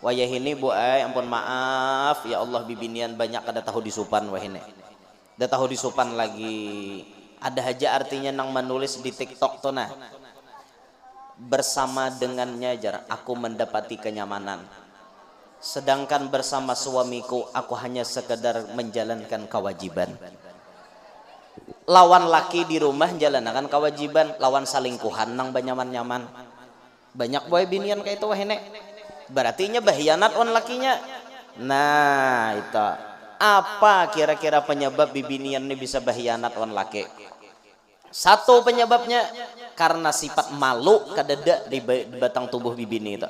Wayahini bu ampun maaf ya Allah bibinian banyak kada tahu disupan wahine. Ada tahu disupan lagi. Ada aja artinya nang menulis di TikTok tuh nah. Bersama dengannya jar aku mendapati kenyamanan. Sedangkan bersama suamiku aku hanya sekedar menjalankan kewajiban. Lawan laki di rumah jalankan kewajiban, lawan salingkuhan nang banyaman-nyaman. Banyak boy binian kayak itu wahine. Berarti nya bahianat on lakinya. Nah itu apa kira-kira penyebab bibinian ini bisa bahianat on laki? Satu penyebabnya karena sifat malu kadada di batang tubuh bibini itu.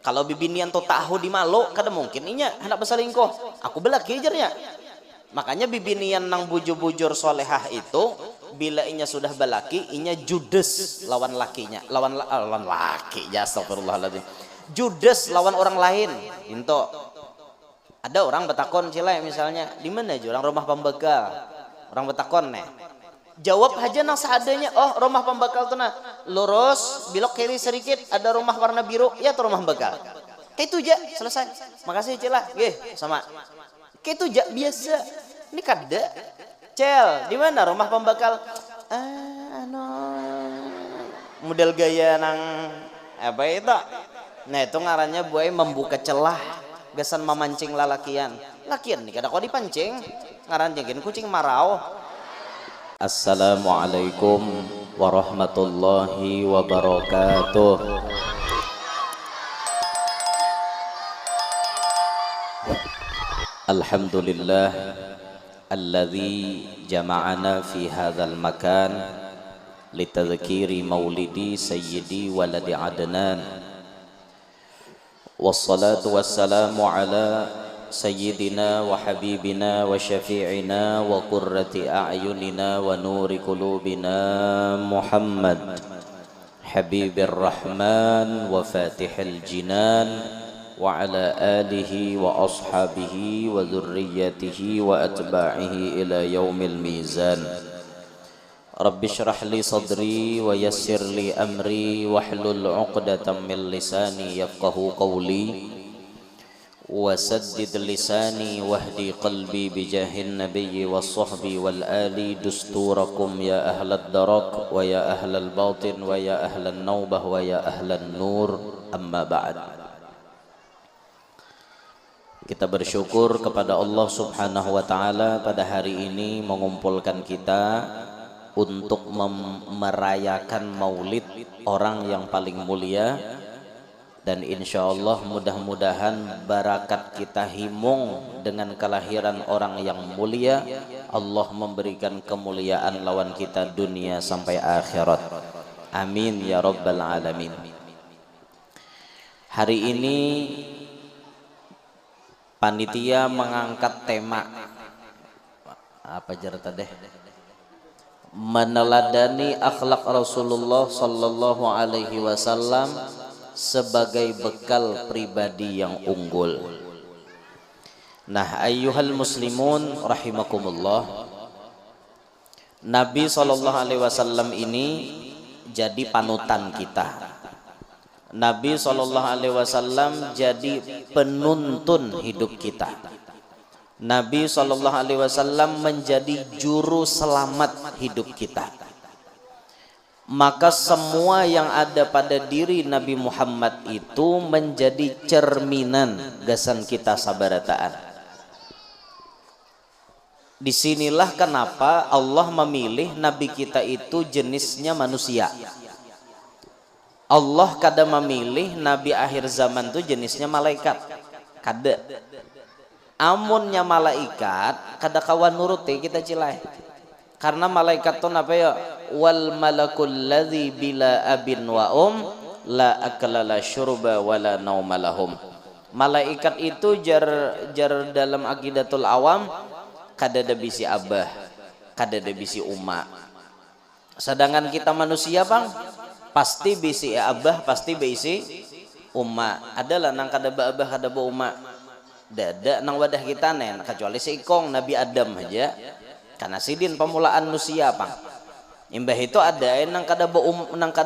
Kalau bibinian tuh tahu di malu kada mungkin inya hendak berselingkuh. Aku belaki jarnya. Makanya bibinian nang bujur-bujur solehah itu bila inya sudah belaki inya judes lawan lakinya, lawan laki ya astagfirullahaladzim. Judes lawan orang lain. Into ada orang betakon cilai misalnya di mana aja orang rumah pembekal orang betakon nih jawab aja nang seadanya. Oh rumah pembekal tuh nah lurus belok kiri sedikit ada rumah warna biru ya tuh rumah pembekal kayak itu aja selesai. Makasih cila sama kayak itu aja biasa. Ini kada cel di mana rumah pembekal model gaya nang apa itu. Nah itu ngarannya buai membuka celah gasan memancing lalakian. Lakian nih kada kau dipancing ngaran jengkin kucing marau. Assalamualaikum warahmatullahi wabarakatuh. Alhamdulillah alladzi jama'ana fi hadzal makan litadhkiri maulidi sayyidi waladi adnan. Wassalatu wassalamu ala sayyidina wa habibina wa syafi'ina wa qurrati a'yunina wa nuri qulubina Muhammad habibir rahman wa fatihil jinan wa ala alihi wa ashabihi wa dhurriyyatihi wa atba'ihi ila yaumil mizan. Rabbi syrah li sadri wa yassir li amri wahlul 'uqdatam min lisani yafqahu qawli wa saddid lisani wahdi qalbi bijahin nabiyyi was sahbi wal ali dusturakum ya ahlad darak wa ya ahlal batin wa ya ahlan naubah wa ya ahlan nur amma ba'd. Kita bersyukur kepada Allah Subhanahu wa taala pada hari ini mengumpulkan kita untuk merayakan maulid orang yang paling mulia, dan insya Allah mudah-mudahan barakat kita himung dengan kelahiran orang yang mulia. Allah memberikan kemuliaan lawan kita dunia sampai akhirat, amin ya rabbal alamin. Hari ini panitia mengangkat tema apa jarata deh, meneladani akhlak Rasulullah sallallahu alaihi wasallam sebagai bekal pribadi yang unggul. Nah, ayyuhal muslimun rahimakumullah, Nabi sallallahu alaihi wasallam ini jadi panutan kita. Nabi sallallahu alaihi wasallam jadi penuntun hidup kita. Nabi sallallahu alaihi wasallam menjadi juru selamat hidup kita. Maka semua yang ada pada diri Nabi Muhammad itu menjadi cerminan gasan kita sabarataan. Disinilah kenapa Allah memilih Nabi kita itu jenisnya manusia. Allah kada memilih Nabi akhir zaman itu jenisnya malaikat. Kada. Amunnya malaikat kada kawan nuruti kita cilai. Karena malaikat itu apa ya? Wal malakul ladzi bila abin wa la akla la syurba wala nauma lahum. Malaikat itu jar dalam aqidatul awam kada ada bisi abah, kada ada bisi umma. Sedangkan kita manusia bang pasti bisi abah, pasti bisi umma. Adalah nang kada abah kada umma. Dada nang wadah kita nen kecuali si ikong Nabi Adam aja karena sidin pemulaan manusia pang imbah itu ada nang kada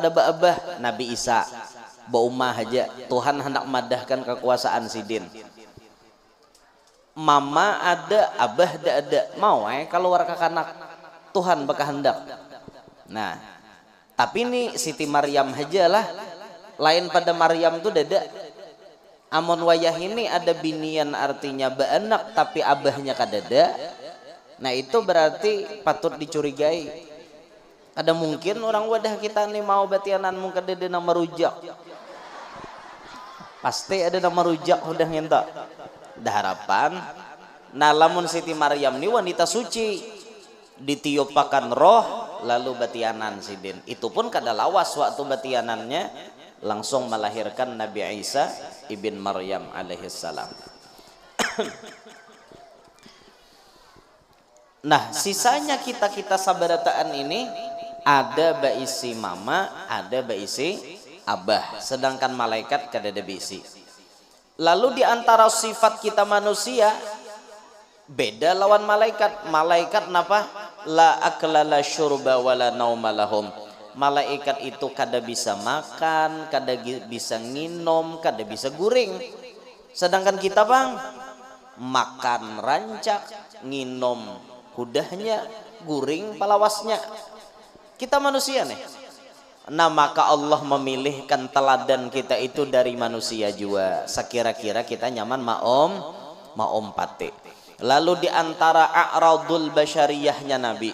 abah Nabi Isa Baumah aja Tuhan hendak madahkan kekuasaan sidin. Mama ada, abah ada, mau keluar ke kanak Tuhan bakal hendak. Nah, tapi ini Siti Maryam aja lah, lain pada Maryam tuh dada. Amon wayah ini ada binian artinya baanak tapi abahnya kadada. Nah itu berarti patut dicurigai. Ada mungkin orang wadah kita nih mau batianan mungkin ada nama rujak. Pasti ada nama rujak udah ngentak. Dah harapan. Nah lamun Siti Maryam ini wanita suci, ditiupakan roh lalu batianan sidin. Itu pun kada lawas waktu batianannya langsung melahirkan Nabi Isa ibn Maryam alaihissalam. Nah sisanya kita sabarataan ini ada baisi mama, ada baisi abah, sedangkan malaikat kadada baisi. Lalu di antara sifat kita manusia beda lawan malaikat. Malaikat napa? La akla la syurba wala nauma lahum. Malaikat itu kada bisa makan, kada bisa nginom, kada bisa guring. Sedangkan kita bang makan rancak, nginom kudahnya, guring palawasnya. Kita manusia nih. Nah maka Allah memilihkan teladan kita itu dari manusia juga. Sekira-kira kita nyaman maom pate. Lalu di antara a'radul basyariyahnya Nabi,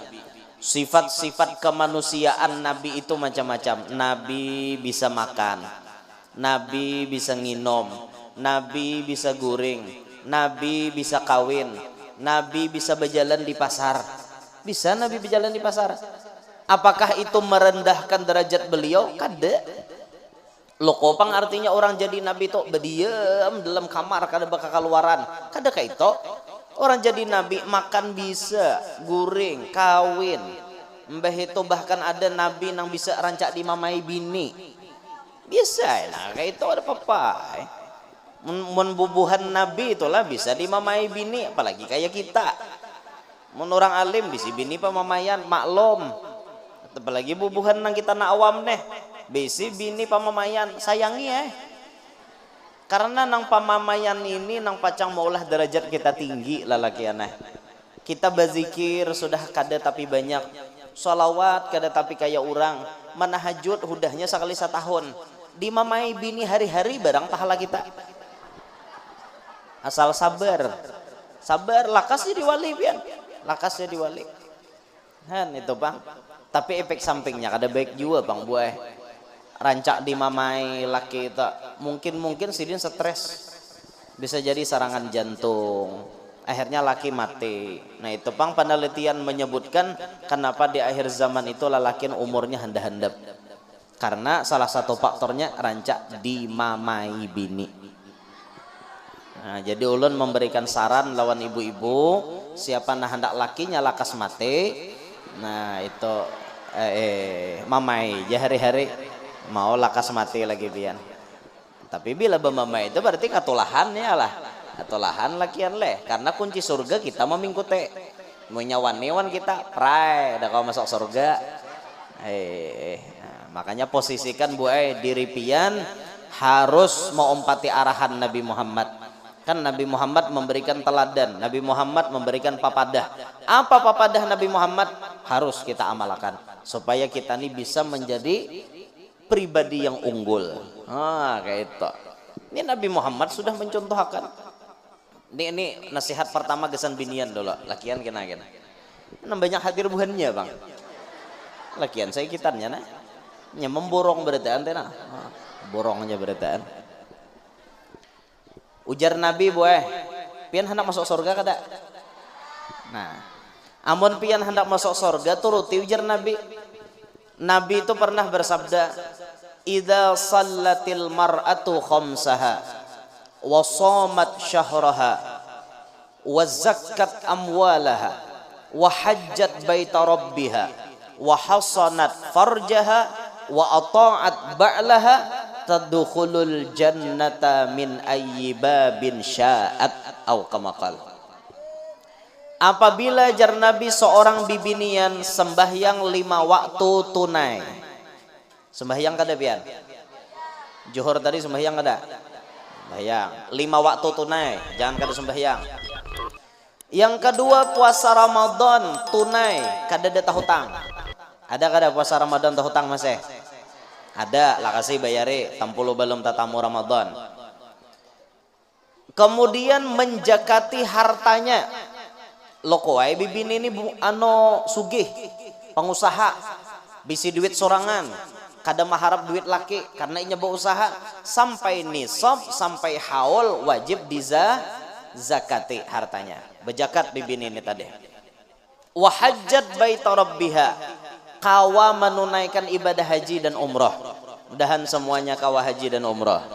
sifat-sifat kemanusiaan Nabi itu macam-macam. Nabi bisa makan, Nabi bisa nginom, Nabi bisa guring, Nabi bisa kawin, Nabi bisa berjalan di pasar. Bisa Nabi berjalan di pasar. Apakah itu merendahkan derajat beliau? Kada. Lokopang artinya orang jadi nabi itu berdiam dalam kamar kada bakal keluaran. Kada kayak itu. Orang jadi nabi makan bisa, guring, kawin. Mbah itu bahkan ada nabi yang bisa rancak dimamai bini. Bisa lah kayak itu ada apa-apa. Membubuhan nabi itulah bisa dimamai bini, apalagi kayak kita. Mun orang alim bisa bini pamamayan maklum. Apalagi bubuhan nang kita na awam nih, bisi bini pamamayan sayangi karena nang pamamayan ini nang pacang maulah derajat kita tinggi lalaki aneh. Kita berzikir sudah kada tapi banyak, sholawat kada tapi kayak orang, manahajud hudahnya sekali setahun, dimamai bini hari-hari barang pahala kita. Asal sabar, lakas jadi wali pian, lakas jadi wali. Han itu bang. Tapi efek sampingnya kada baik juga bang buah. Rancak dimamai laki itu mungkin sidin stres, bisa jadi serangan jantung, akhirnya laki mati. Nah itu bang penelitian menyebutkan kenapa di akhir zaman itu lelakin umurnya handap-handap, karena salah satu faktornya rancak dimamai bini. Nah, jadi ulun memberikan saran lawan ibu-ibu, siapa nah hendak lakinya lakas mati. Nah itu mamai hari-hari mau lakas mati lagi pian. Tapi bila bemamai itu berarti katulahan ya lah, katulahan lakian leh, karena kunci surga kita memingkute menyawan-newan kita pray dah kau masuk surga. Nah, makanya posisikan diri pian harus mengompati arahan Nabi Muhammad. Kan Nabi Muhammad memberikan teladan, Nabi Muhammad memberikan papadah. Apa papadah Nabi Muhammad? Harus kita amalkan supaya kita ini bisa menjadi pribadi yang unggul. Kayak itu. Ini Nabi Muhammad sudah mencontohkan. Ini nasihat pertama gesan binian dulu. Lakian kena. Banyak hadir buhannya bang. Lakian saya kitannya nah. Nya memborong beritaan tena. Borongnya beritaan. Ujar Nabi pian hendak masuk surga kada? Nah, amun pian hendak masuk surga turuti ujar Nabi. Nabi itu pernah bersabda, "Idza sallatil mar'atu khamsaha wa shamat syahraha wa zakkat amwalaha wa hajjat baita rabbiha wa hasanat farjaha wa ata'at ba'laha tadkhulul jannata min ayyi babin sya'at au kama qala." Apabila jar Nabi seorang bibinian sembahyang 5 waktu tunai. Sembahyang kada pian? Zuhur tadi sembahyang ada? Sembahyang. 5 waktu tunai, jangan kada sembahyang. Yang kedua puasa Ramadan tunai, kada ada hutang. Ada kada puasa Ramadan hutang masih? Ada, lah kasih bayari, tampulu belum tatamu Ramadan. Kemudian menjakati hartanya. Loko ay bibini ini sugih, pengusaha, bisi duit sorangan, kada maharap duit laki karena inya berusaha sampai nisab, sampai haul wajib zakati hartanya. Bejakat bibini ini tadi. Wa hajjat baita rabbiha, kawa menunaikan ibadah haji dan umrah. Mudahan semuanya kawa haji dan umrah.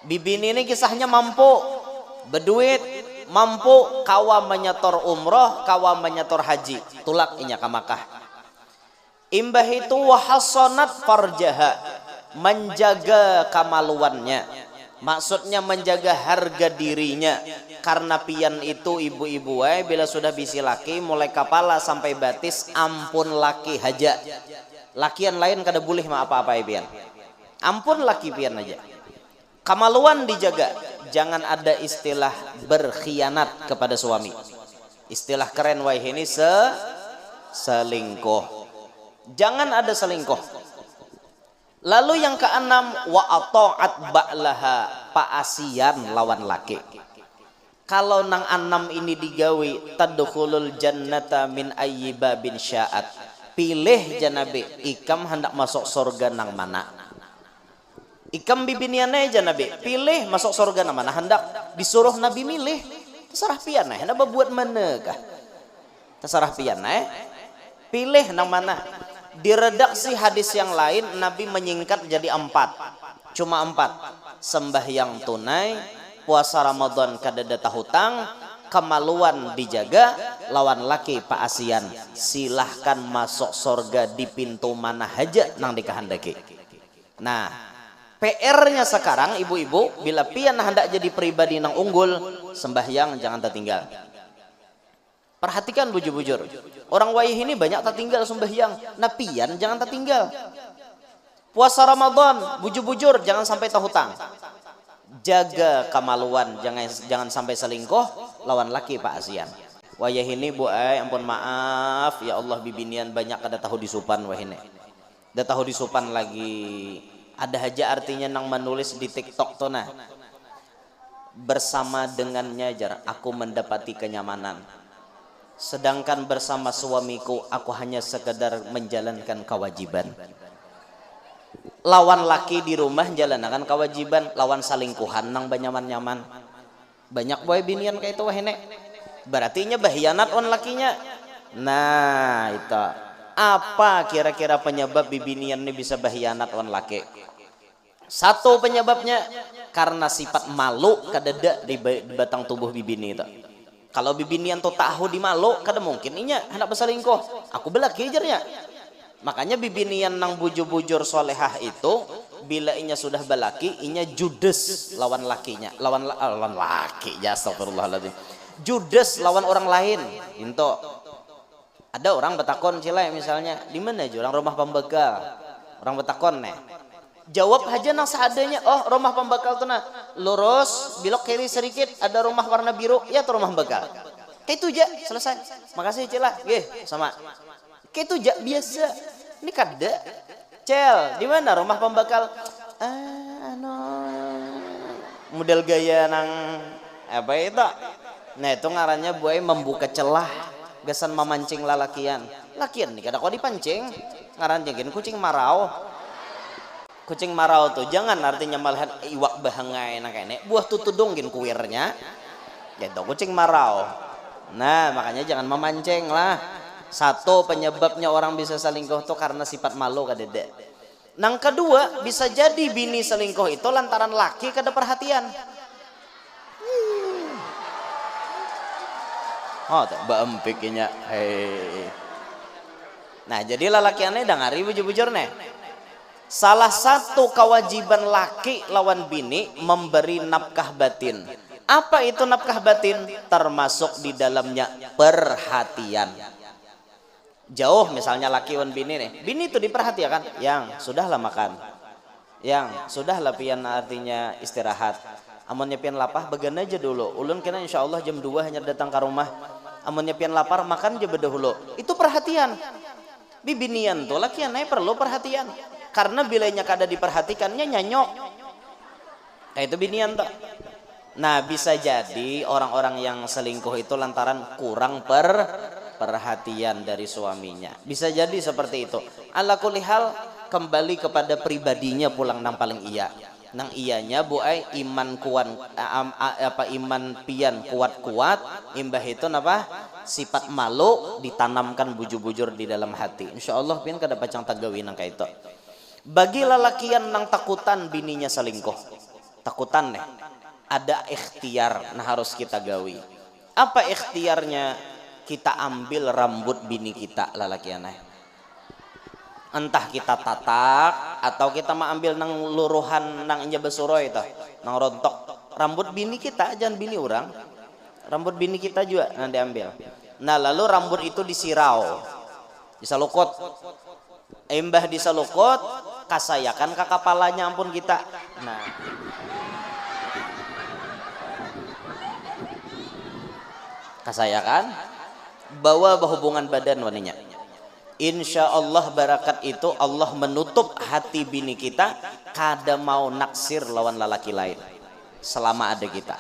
Bibini ini kisahnya mampu berduit, mampu kawa menyetor umrah, kawa menyetor haji, tulak inya ke Makkah. Imbah itu wahasonat farjaha, menjaga kamaluannya, maksudnya menjaga harga dirinya. Karena pian itu ibu-ibu bila sudah bisi laki mulai kepala sampai batis ampun laki haja. Lakian lain kada boleh ma apa-apa pian. Ampun laki pian aja. Kamaluan dijaga, jangan ada istilah berkhianat kepada suami. Istilah keren wah ini selingkuh. Jangan ada selingkuh. Lalu yang keenam wa ata'at ba'laha, paasian lawan laki. Kalau nang anam ini digawi tadkhulul jannata min ayyi babin sya'at. Pilih janabi, ikam hendak masuk surga nang mana. Ikam bibiniannya janabi, pilih masuk surga nang mana. Hendak disuruh Nabi milih. Terserah pian hendak berbuat mana kah? Terserah pian pilih nang mana. Di redaksi hadis yang lain Nabi menyingkat jadi 4. Cuma 4. Sembahyang tunai, puasa Ramadan kada ada hutang, kemaluan dijaga, lawan laki paasian. Silahkan masuk surga di pintu mana haja nang dikehendaki. Nah, PR-nya sekarang ibu-ibu, bila pian hendak jadi pribadi nang unggul, sembahyang jangan tertinggal. Perhatikan bujur-bujur. Orang waih ini banyak tertinggal sembahyang. Nah pian jangan tertinggal. Puasa Ramadan, bujur-bujur jangan sampai terhutang. Jaga kemaluan, jangan sampai selingkuh lawan laki pak asian. Wayah ini bu ampun maaf ya Allah bibinian banyak ada tahu disupan wah ini. Ada tahu disupan lagi. Ada aja artinya nang menulis di TikTok tuh nah. Bersama dengannya jar aku mendapati kenyamanan. Sedangkan bersama suamiku aku hanya sekedar menjalankan kewajiban. Lawan laki di rumah jalankan kewajiban, lawan salingkuhan nang banyaman-nyaman. Banyak boy binian kayak itu wah ini. Berarti nya bahianat on lakinya. Nah, itu. Apa kira-kira penyebab bibinian ini bisa bahianat on laki? Satu penyebabnya karena sifat malu kadada di batang tubuh bibini itu. Kalau bibinian tuh tahu di malu, kada mungkin inya hendak berselingkuh. Aku belaki jarnya. Makanya bibinian nang bujur-bujur solehah itu bila inya sudah belaki, inya judes lawan lakinya, lawan laki. Ya astagfirullahaladzim. Judes lawan orang lain. Into ada orang betakon cilai misalnya, di mana aja orang rumah pembekal. Orang betakon nih. Jawab aja nang seadanya. Oh rumah pembekal tuh nah lurus belok kiri sedikit ada rumah warna biru ya tuh rumah pembekal. Kayak itu aja selesai. Makasih Cila. Sama. Kayak itu aja biasa. Ini kada. Cel, di mana rumah pembekal? Model gaya nang apa itu? Nah itu ngarannya buai membuka celah gasan memancing lalakian. Lakian nih kada kau dipancing. Ngarannya gini kucing marau. Kucing marau tuh jangan artinya malahan iwak bahangai nang kene buah tutudung gin kuirnya gitu kucing marau. Nah makanya jangan memancing lah. Satu penyebabnya orang bisa selingkuh tuh karena sifat malu kadede. Nang kedua bisa jadi bini selingkuh itu lantaran laki kada perhatian. Oh tak baempiknya hei. Nah jadi lalakiannya dangari bujur-bujur nih. Salah satu kewajiban laki lawan bini memberi nafkah batin. Apa itu nafkah batin? Termasuk di dalamnya perhatian. Jauh misalnya laki lawan bini nih. Bini itu diperhatikan. Yang sudahlah makan. yang sudahlah pian artinya istirahat. Amunnya pian lapar began aja dulu. Ulun kena insyaallah jam 2 hanya datang ke rumah. Amunnya pian lapar makan aja dahulu. Itu perhatian. Bibinian tuh lakian perlu perhatian. Karena bilanya kada diperhatikannya nyanyok. Kayak itu binian tuh. Nah, bisa jadi orang-orang yang selingkuh itu lantaran kurang perhatian dari suaminya. Bisa jadi seperti itu. Ala kulli hal kembali kepada pribadinya pulang nang paling iya. Nang iyanya buai iman kuat iman pian kuat-kuat, imbah itu napa? Sifat malu ditanamkan bujur-bujur di dalam hati. Insyaallah pian kada pacang tagawi nang kaito. Bagi lalakian nang takutan bininya selingkuh. Takutan nih. Ada ikhtiar nah harus kita gawi. Apa ikhtiarnya? Kita ambil rambut bini kita lalakian. Entah kita tatak atau kita mau ambil nang luruhan nang inja besuro itu, nang rontok rambut bini kita, jangan bini orang. Rambut bini kita juga nanti ambil. Nah, lalu rambut itu disirau, disalukot. Embah disalukot, kasayakan ke kepalanya ampun kita. Nah, kasayakan bawa hubungan badan waninya. Insya Allah barakat itu Allah menutup hati bini kita kada mau naksir lawan lelaki lain selama ada kita.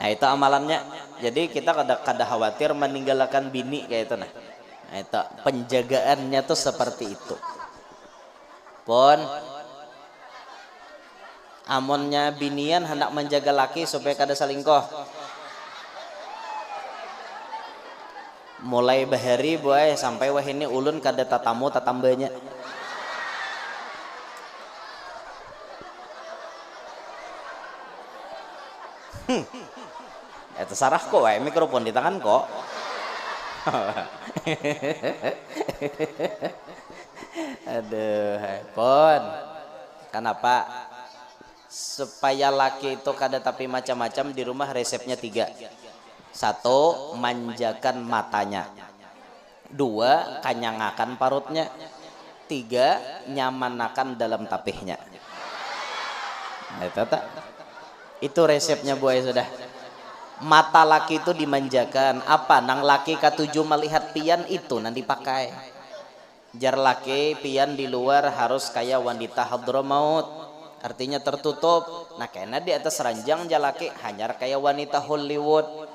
Nah itu amalannya. Jadi kita kada khawatir meninggalkan bini kayak itu. Nah itu penjagaannya tuh seperti itu. Pon amonnya binian hendak menjaga laki supaya kada selingkuh. Mulai bahari boy sampai wah ini ulun kada tatamu tatambanya. Itu sarah kok wae mikrofon di tangan kok. Aduh, pon. Kenapa? Supaya laki itu kada tapi macam-macam di rumah resepnya 3. 1, manjakan matanya. 2, kanyangakan parutnya. 3, nyamanakan dalam tapihnya. Nah, itu resepnya boy sudah. Mata laki itu dimanjakan. Apa? Nang laki ketujuh melihat pian itu nanti pakai. Jar laki pian di luar harus kayak wanita hadramaut. Artinya tertutup. Nah karena di atas ranjang jalaki hanyar kayak wanita Hollywood.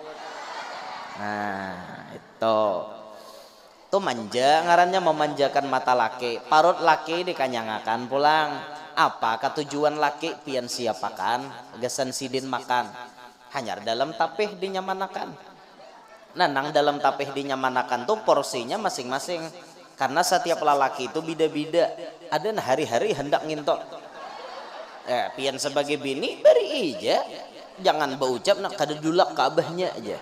Nah itu manja ngarannya memanjakan mata laki. Parut laki dikanyangakan pulang. Apa ketujuan laki pian siapakan gasan sidin makan hanyar dalam tapih dinyamanakan. Nah nang dalam tapih dinyamanakan tuh porsinya masing-masing karena setiap lelaki itu beda-beda. Ada hari-hari hendak ngintok pian sebagai bini beri aja, jangan berucap nak kada dulak ke abahnya aja.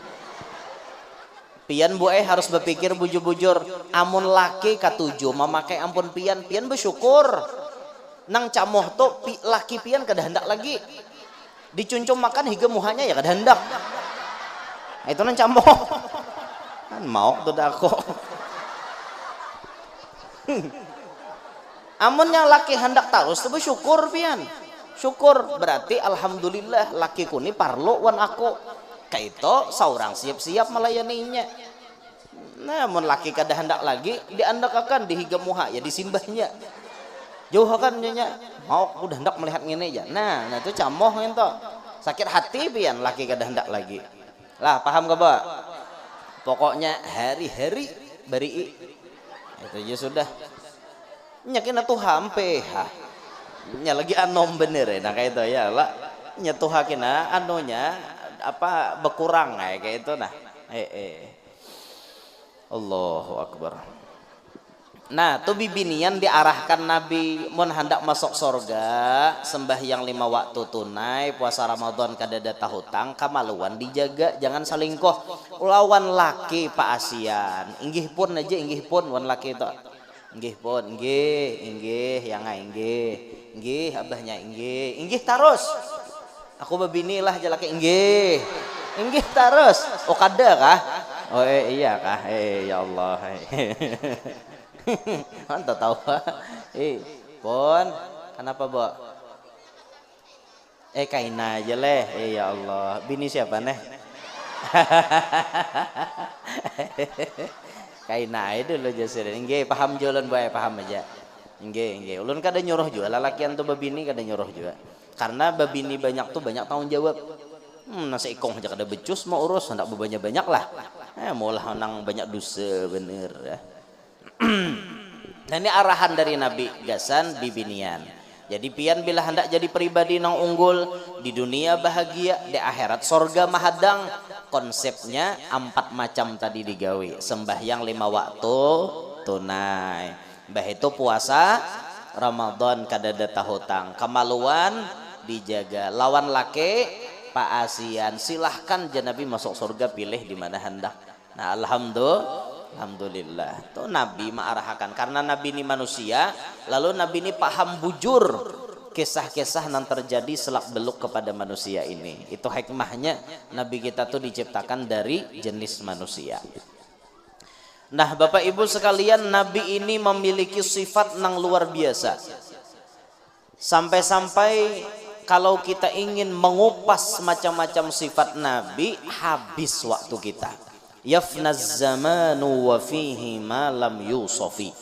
Pian buai harus berpikir bujur-bujur. Amun laki ketujuh memakai ampun pian bersyukur. Nang camoh tuh laki pian kada hendak lagi. Dicuncum makan hingga muhanya ya kada hendak. Nah, itu nang camoh. Kan mau tuh aku. Amunnya laki hendak terus tuh bersyukur pian. Syukur berarti alhamdulillah lakiku ni parlo wan aku. Kaito seorang siap-siap melayaninya. Namun laki kada hendak lagi diandakakan dihiga muha ya disimbahnya. Jauh kan nyonya mau udah hendak melihat ngene ya. Nah itu camoh ento. Sakit hati pian laki kada hendak lagi. Lah paham gak, Pak? Pokoknya hari-hari bari itu ya sudah. Nyakin atuh hampe ha. Nya lagi anom bener nah kayak itu ya lah. Nya tuh hakina anonya apa berkurang kayak itu nah Allahu Akbar. Nah tuh bibinian diarahkan Nabi mun hendak masuk surga sembahyang 5 waktu tunai puasa Ramadan kadada hutang kamaluan dijaga jangan selingkuh lawan laki Pak Asian inggih pun aja inggih pun wan laki itu inggih pun inggih yang inggih abahnya inggih terus aku babinilah jalaki inggih terus oh kada kah oh iya kah ya Allah anta tahu pon Kenapa, Bo? Kaina aja leh. Ya Allah, bini siapa neh? Kaina itu lo jasir. Nggih, paham jualan bae, paham aja. Nggih. Ulun kada nyuruh juga lalakian tuh babini kada nyuruh juga. Karena babini banyak tuh banyak tanggung jawab. Nasi ikong aja kada becus mau urus, hendak banyak lah. Maulah nang banyak dosa bener ya. Nah ini arahan dari Nabi gasan bibinian. Jadi pian bila hendak jadi pribadi nang unggul di dunia bahagia, di akhirat sorga mahadang. Konsepnya 4 macam tadi digawe. Sembahyang 5 waktu tunai. Bah itu puasa Ramadan kadada tahutang. Kemaluan dijaga. Lawan laki paasian. Silahkan Nabi masuk surga, pilih di mana hendak. Nah alhamdulillah. Tuh Nabi mengarahkan karena Nabi ini manusia, lalu Nabi ini paham bujur kisah-kisah yang terjadi selak beluk kepada manusia ini. Itu hikmahnya Nabi kita tuh diciptakan dari jenis manusia. Nah, Bapak Ibu sekalian, Nabi ini memiliki sifat yang luar biasa. Sampai-sampai kalau kita ingin mengupas macam-macam sifat Nabi, habis waktu kita. Yafnaz zamanu wa fihi ma lam yusofi.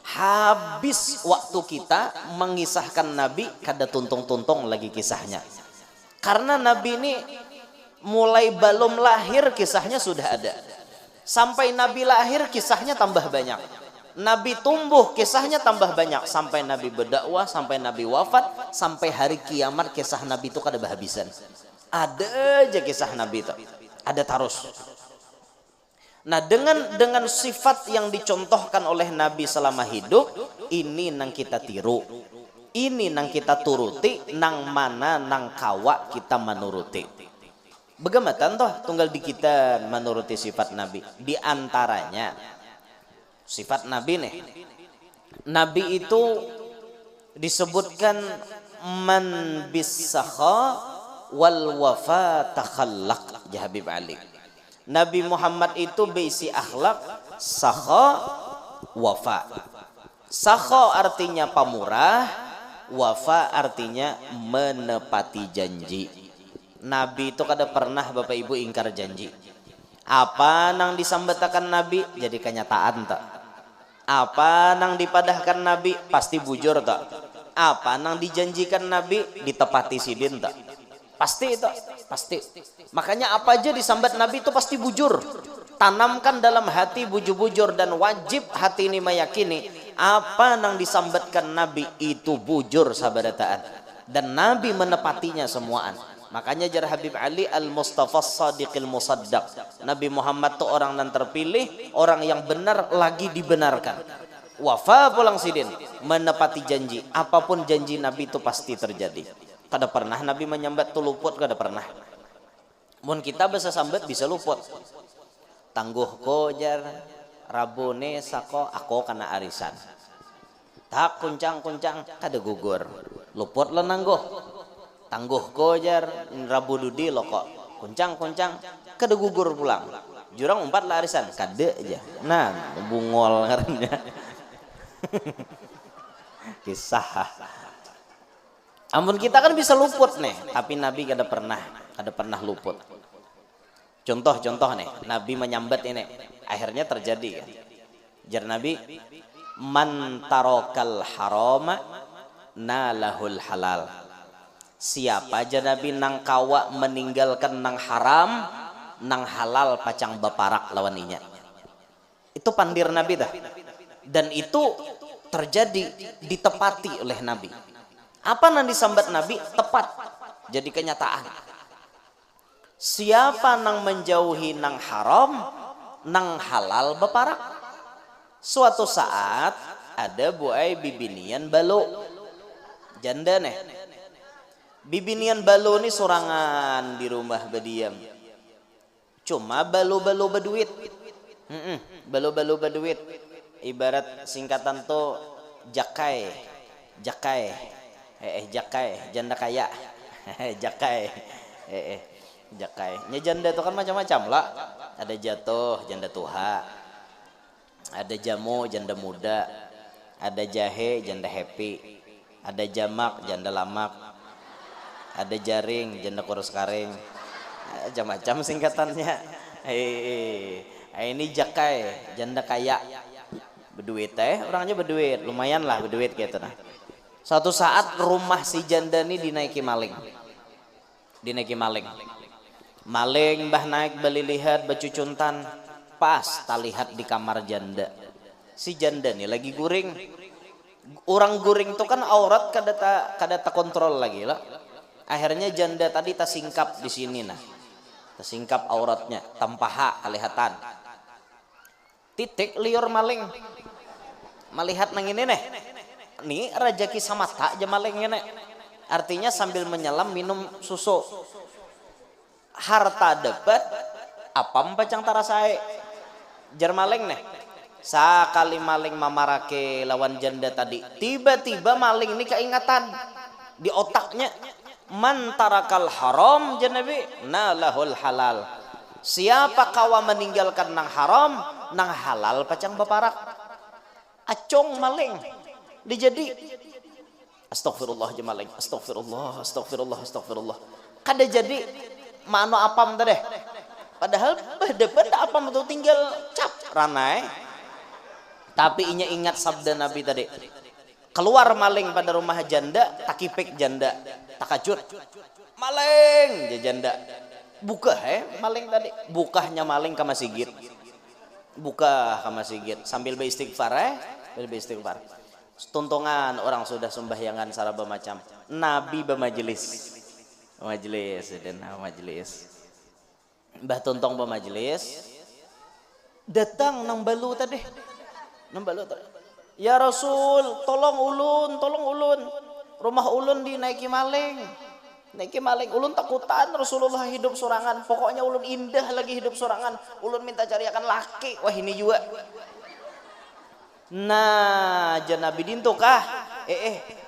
Habis waktu kita mengisahkan Nabi, kada tuntung-tuntung lagi kisahnya. Karena Nabi ini mulai belum lahir kisahnya sudah ada. Sampai Nabi lahir kisahnya tambah banyak. Nabi tumbuh kisahnya tambah banyak. Sampai Nabi berdakwah, sampai Nabi wafat, sampai hari kiamat kisah Nabi itu kada berhabisan. Ada aja kisah Nabi itu. Ada terus. Nah dengan sifat yang dicontohkan oleh Nabi selama hidup, ini nang kita tiru, ini nang kita turuti, nang mana nang kawa kita menuruti. Bagaimana toh tunggal di kita menuruti sifat Nabi. Di antaranya sifat Nabi nih, Nabi itu disebutkan man bisakha wal wafa takhallaq, ya Habib Ali. Nabi Muhammad itu berisi akhlak sakha wafa. Sakha artinya pemurah, wafa artinya menepati janji. Nabi itu kada pernah Bapak Ibu ingkar janji. Apa nang disambatakan Nabi jadi kenyataan tak? Apa nang dipadahkan Nabi pasti bujur tak? Apa nang dijanjikan Nabi ditepati sidin tak? Pasti itu, pasti. Makanya apa aja disambat Nabi itu pasti bujur. Tanamkan dalam hati bujur-bujur, dan wajib hati ini meyakini apa nang disambatkan Nabi itu bujur sabarataan. Dan Nabi menepatinya semuaan. Makanya jar Habib Ali al-Mustafa Sadiqil Musaddaq. Nabi Muhammad itu orang yang terpilih, orang yang benar lagi dibenarkan. Wafa pulang sidin, menepati janji. Apapun janji Nabi itu pasti terjadi. Kada pernah Nabi menyambat tuh luput, kada pernah. Mun kita bisa sambat bisa luput. Tangguh ko jar rabone sako ako kana arisan. Tak kuncang-kuncang kada gugur. Luput lo nangguh. Tangguh ko jar rabu dudi lo kok. Kuncang-kuncang kada gugur pulang. Jurang 4 lah arisan, kada aja. Nah, bungol ngarannya. Kisah. Ampun kita kan bisa luput nih, tapi Nabi kada pernah luput. Contoh nih, Nabi menyambat ini, akhirnya terjadi kan. Jar Nabi, man tarokal harama nalahul halal. Siapa aja Nabi nang kawa meninggalkan nang haram, nang halal pacang baparak lawaninya. Itu pandir Nabi dah. Dan itu terjadi, ditepati oleh Nabi. Apa yang disambat Nabi tepat jadi kenyataan. Siapa nang menjauhi nang haram, nang halal beparak. Suatu saat ada buai bibinian balo, janda nih. Bibinian balo ini sorangan di rumah berdiam. Cuma balo-balo berduit. Balo-balo berduit. Ibarat singkatan tuh jakai. Jakai, janda kaya. Jakai. Jakai. Nya janda itu kan macam-macam lah. Ada jatuh, janda tuha. Ada jamu, janda muda. Ada jahe, janda happy. ada jamak janda lamak, ada jaring janda kurus karing, macam-macam singkatannya. Ini jakai janda kaya, berduit orangnya berduit, lumayan lah berduit gitu nah. Suatu saat rumah si janda ini dinaiki maling, maling bah naik beli lihat becucuntan, pas tak lihat di kamar janda. Si janda nih lagi guring, orang guring tuh kan aurat kada tak kontrol lagi lah. Akhirnya janda tadi tersingkap di sini nah, tersingkap auratnya tanpa hak kelihatan. Titik liur maling, melihat nang ini nih rajaki sama tak aja maling ini. Artinya sambil menyelam minum susu. Harta dapat apa empacang tarasai jar maling sakali maling mamarake lawan janda tadi, tiba-tiba maling ini keingatan di otaknya, man tarakal haram janabi nalahul halal, siapa kawa meninggalkan nang haram nang halal pacang baparak. Acong maling dijadi astagfirullah jemaling, astagfirullah kada jadi mano apam tadi, padahal dapat apam itu tinggal cap ranai. Tapi inya ingat sabda Nabi tadi, keluar maling pada rumah janda, takipik janda, takajut maling janda, buka maling tadi, bukahnya maling ke masjid, buka ke masjid sambil beristighfar beristighfar. Tuntungan orang sudah sembahyangan saraba macam, Nabi bermajelis Mbah Tuntong bermajelis, datang nang balu tadi, ya Rasul tolong ulun, rumah ulun dinaiki maling, ulun takutan Rasulullah hidup sorangan, pokoknya ulun indah lagi hidup sorangan, ulun minta cariakan laki. Wah ini juga nah Nabi dintu kah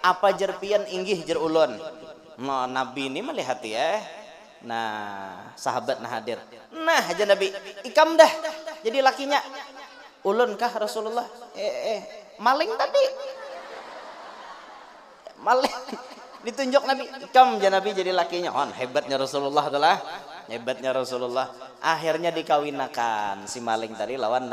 apa jerpian inggih jer ulun. Nah Nabi ini melihat nah sahabat nah hadir, nah aja Nabi ikam dah jadi lakinya ulun kah Rasulullah, maling tadi, maling ditunjuk Nabi, ikam aja Nabi jadi lakinya. Hebatnya Rasulullah adalah hebatnya Rasulullah. Akhirnya dikawinakan si maling tadi lawan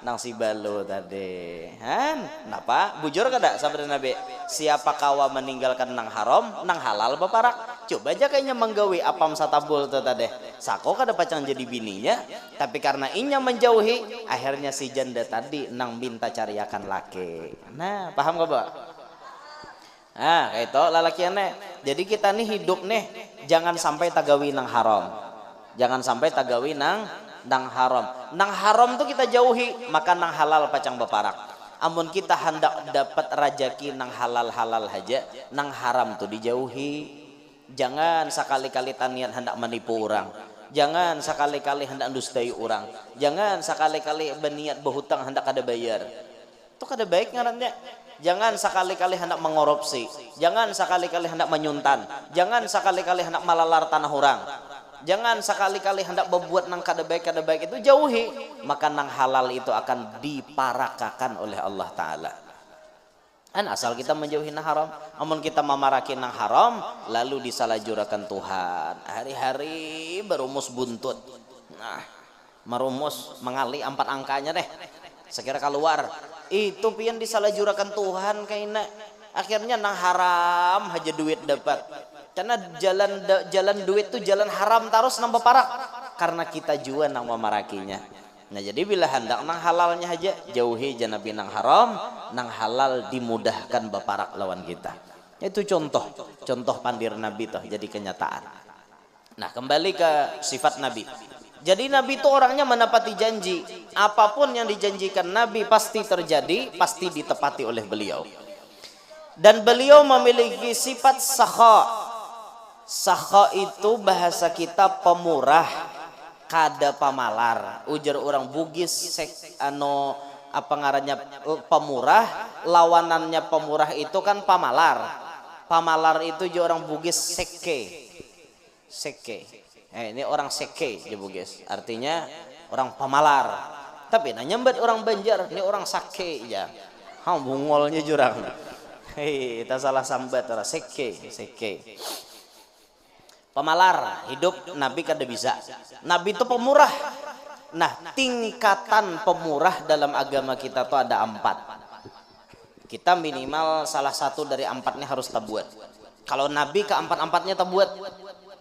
nang si balu tadi. Kenapa? Bujur kada sabda Nabi, siapa kawa meninggalkan nang haram nang halal baparak. Coba aja kayaknya menggawi apam satabul tuh tadi, sako kada pacang jadi bininya, tapi karena inya menjauhi, akhirnya si janda tadi nang minta cariakan laki. Nah paham gak Pak? Nah kayak itu lalakiannya. Jadi kita nih hidup jangan sampai tagawi nang haram, jangan sampai tagawi nang haram. Nang haram tuh kita jauhi, maka nang halal pacang baparak. Amun kita hendak dapat rajaki nang halal aja, nang haram tuh dijauhi. Jangan sekali-kali tanian hendak menipu orang, jangan sekali-kali hendak dustai orang, jangan sekali-kali berniat berhutang hendak kada bayar, itu kada baik ngarannya. Jangan sekali-kali hendak mengorupsi, jangan sekali-kali hendak menyuntan, jangan sekali-kali hendak malalar tanah orang, jangan sekali-kali hendak berbuat nang kada baik itu jauhi, maka nang halal itu akan diparakakan oleh Allah Ta'ala. Asal kita menjauhi nang haram. Amun kita memaraki nang haram lalu disalahjurakan Tuhan, hari-hari berumus buntut, nah merumus mengali 4 angkanya sekira keluar itu pian disalahjurakan Tuhan kayaknya. Akhirnya nang haram aja duit dapat, karena jalan duit tuh jalan haram terus nambah parak karena kita juga nang memarakinya. Nah jadi bila hendak nang halalnya aja jauhi janabi nang haram, nang halal dimudahkan baparak lawan kita. Itu contoh pandir Nabi toh jadi kenyataan. Nah kembali ke sifat Nabi. Jadi Nabi itu orangnya menepati janji, apapun yang dijanjikan Nabi pasti terjadi, pasti ditepati oleh beliau. Dan beliau memiliki sifat sakha. Sakha itu bahasa kita pemurah, kada pamalar. Ujar orang Bugis apa ngarannya pemurah, lawanannya pemurah itu kan pamalar. Pamalar itu juga orang Bugis seke. Ini orang seke di Bugis, artinya orang pamalar. Tapi nanyambat orang Banjar, ini orang sake ya. Bungolnya jurang. Hei, kita salah sambat ora seke. Pemalar hidup Nabi kada bisa. Nabi itu pemurah. Nah, tingkatan pemurah dalam agama kita tuh ada 4. Kita minimal salah satu dari 4-nya harus tabuat. Kalau Nabi ke-4-4-nya tabuat.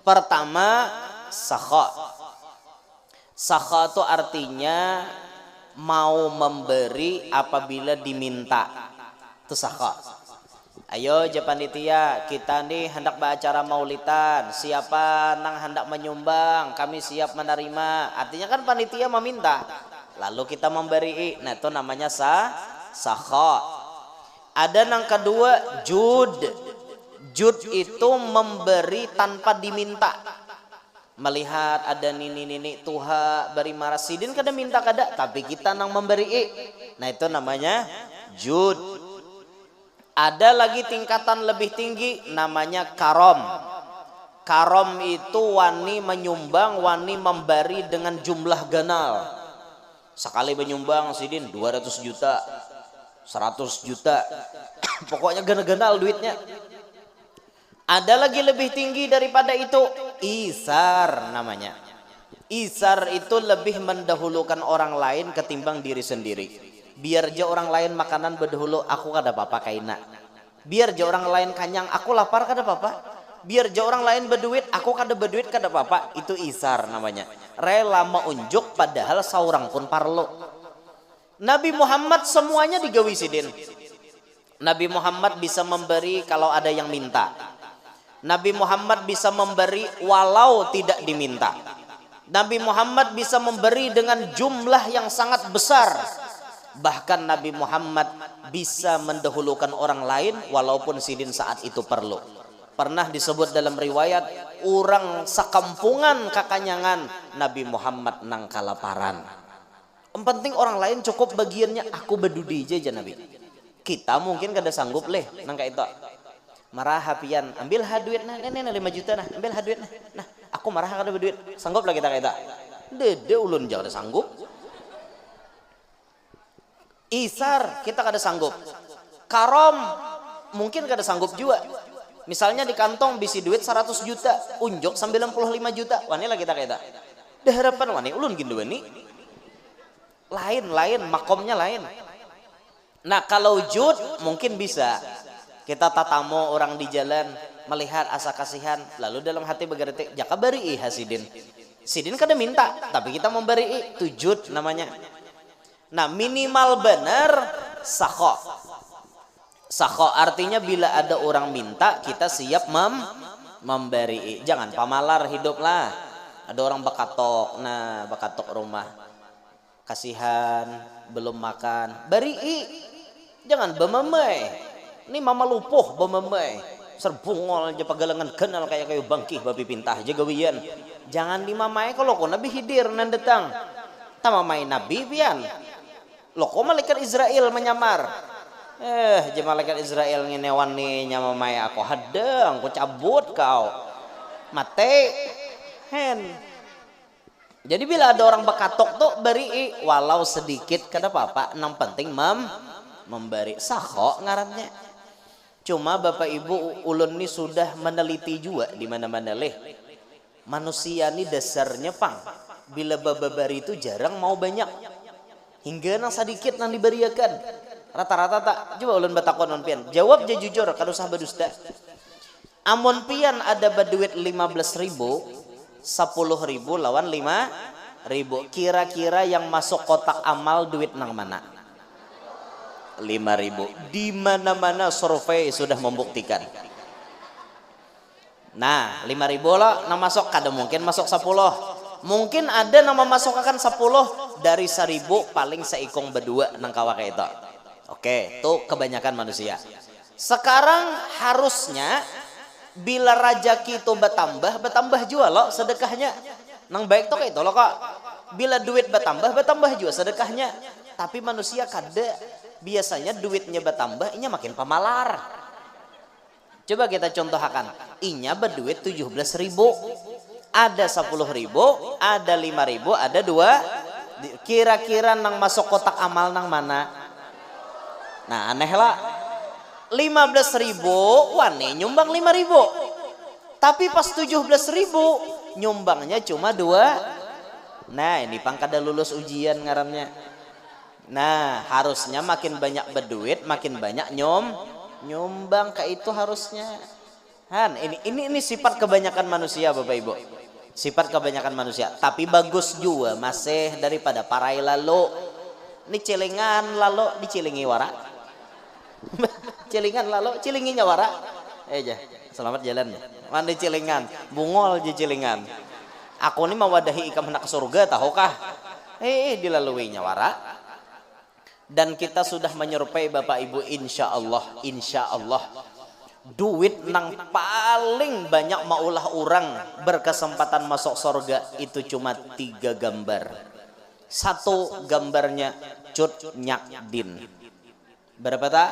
Pertama, sakha. Sakha itu artinya mau memberi apabila diminta. Itu sakha. Ayo Japanitia, kita nih hendak beracara maulidan. Siapa nang hendak menyumbang, kami siap menerima. Artinya kan panitia meminta, lalu kita memberi. Nah itu namanya sakha. Ada nang kedua jud. Jud itu memberi tanpa diminta. Melihat ada nini tuha beri marasidin kada minta kada, tapi kita nang memberi. Nah itu namanya jud. Ada lagi tingkatan lebih tinggi namanya karom. Karom itu wani menyumbang, wani memberi dengan jumlah ganal. Sekali menyumbang sidin 200 juta, 100 juta. Pokoknya ganal duitnya. Ada lagi lebih tinggi daripada itu, isar namanya. Isar itu lebih mendahulukan orang lain ketimbang diri sendiri. Biar aja orang lain makanan berdahulu, aku kada apa-apa kaina. Biar aja orang lain kanyang, aku lapar kada apa-apa. Biar aja orang lain berduit, aku kada berduit kada apa-apa. Itu isar namanya. Rela meunjuk padahal saurang pun parlo. Nabi Muhammad semuanya digawi sidin. Nabi Muhammad bisa memberi kalau ada yang minta. Nabi Muhammad bisa memberi walau tidak diminta. Nabi Muhammad bisa memberi dengan jumlah yang sangat besar. Bahkan Nabi Muhammad bisa mendahulukan orang lain walaupun sidin saat itu perlu. Pernah disebut dalam riwayat, orang sakampungan kakanyangan Nabi Muhammad nang kalaparan. Yang penting orang lain cukup bagiannya, aku bedudi aja Nabi. Kita mungkin kada sanggup leh nang kayak itu. Marah hapian, ambil duit nah, ini 5 juta nah, ambil duit nah. Nah, aku marah kada berduit. Sanggup lah kita kayak itu. Dede ulun jangan sanggup. Isar kita kada sanggup. Karom mungkin kada sanggup juga. Misalnya di kantong bisi duit 100 juta, unjuk 95 juta. Wani lah kita kaita. Dah harapan wani ulun gindu wani. Lain makomnya lain. Nah, kalau jud mungkin bisa. Kita tatamo orang di jalan melihat asa kasihan, lalu dalam hati bergerak, jaka beri hasidin. Sidin kada minta, tapi kita memberi, itu jud namanya. Nah, minimal benar sakho. Sakho artinya bila ada orang minta, kita siap memberi. Jangan pamalar hiduplah. Ada orang bakatok, nah bakatok rumah. Kasihan, belum makan, beri. Jangan bememai. Ini mama lupuh bememai. Serbungol aja pagalangan kenal kayak bangkih babi pintah aja gawian. Jangan dimamai kalau kau nabi hidir nan datang. Tamamai nabi pian. Loko malaikat Israel menyamar. Malaikat Israel nginewan nih nyamamai aku hadang, aku cabut kau. Mate. Hen. Jadi bila ada orang bakatok tuh beri walau sedikit kada apa-apa, nang penting memberi. Sakho ngarannya. Cuma Bapak Ibu ulun ini sudah meneliti juga di mana-mana leh. Manusia ini dasarnya pang. Bila bababari itu jarang mau banyak. Hingga nang sedikit nang diberiakan. Rata-rata tak. Coba ulun batakon non pian. Jawab je jujur kada usah berdusta. Amun pian ada berduit 15.000, 10.000 lawan 5.000. Kira-kira yang masuk kotak amal duit nang mana? 5.000. Di mana-mana survei sudah membuktikan. Nah, 5.000 lah nang masuk kada mungkin masuk 10. Mungkin ada nama masuk akan 10 dari 1.000 paling seikong berdua nang kawa kayak itu. Oke, itu kebanyakan manusia. Sekarang harusnya bila rajaki itu bertambah juga loh sedekahnya. Nang baik tuh kayak itu loh kok. Bila duit bertambah juga sedekahnya. Tapi manusia kada. Biasanya duitnya bertambah, inya makin pemalar. Coba kita contohkan. Inya berduit 17.000. Ada 10.000, ada 5.000, ada 2. Kira-kira nang masuk kotak amal nang mana? Nah, aneh lah. 15.000 wani nyumbang 5.000, tapi pas 17.000 nyumbangnya cuma 2. Nah ini pangkada lulus ujian ngarannya. Nah harusnya makin banyak berduit makin banyak nyumbang kayak itu harusnya. Han ini sifat kebanyakan manusia Bapak Ibu, sifat kebanyakan manusia. Tapi bagus juga masih daripada parai lalu. Ini celengan lalu dicilingi wara. Cilingan lalu cilinginya wara. Ja, selamat jalan ya. Mandi cilingan, bungol di cilingan. Aku ini mewadahi ikam hendak ke surga tahukah? Dilaluinya wara. Dan kita sudah menyerupai Bapak Ibu insya Allah duit nang paling banyak maulah orang berkesempatan masuk surga itu cuma 3 gambar. Satu gambarnya Cut Nyakdin. Berapa tak?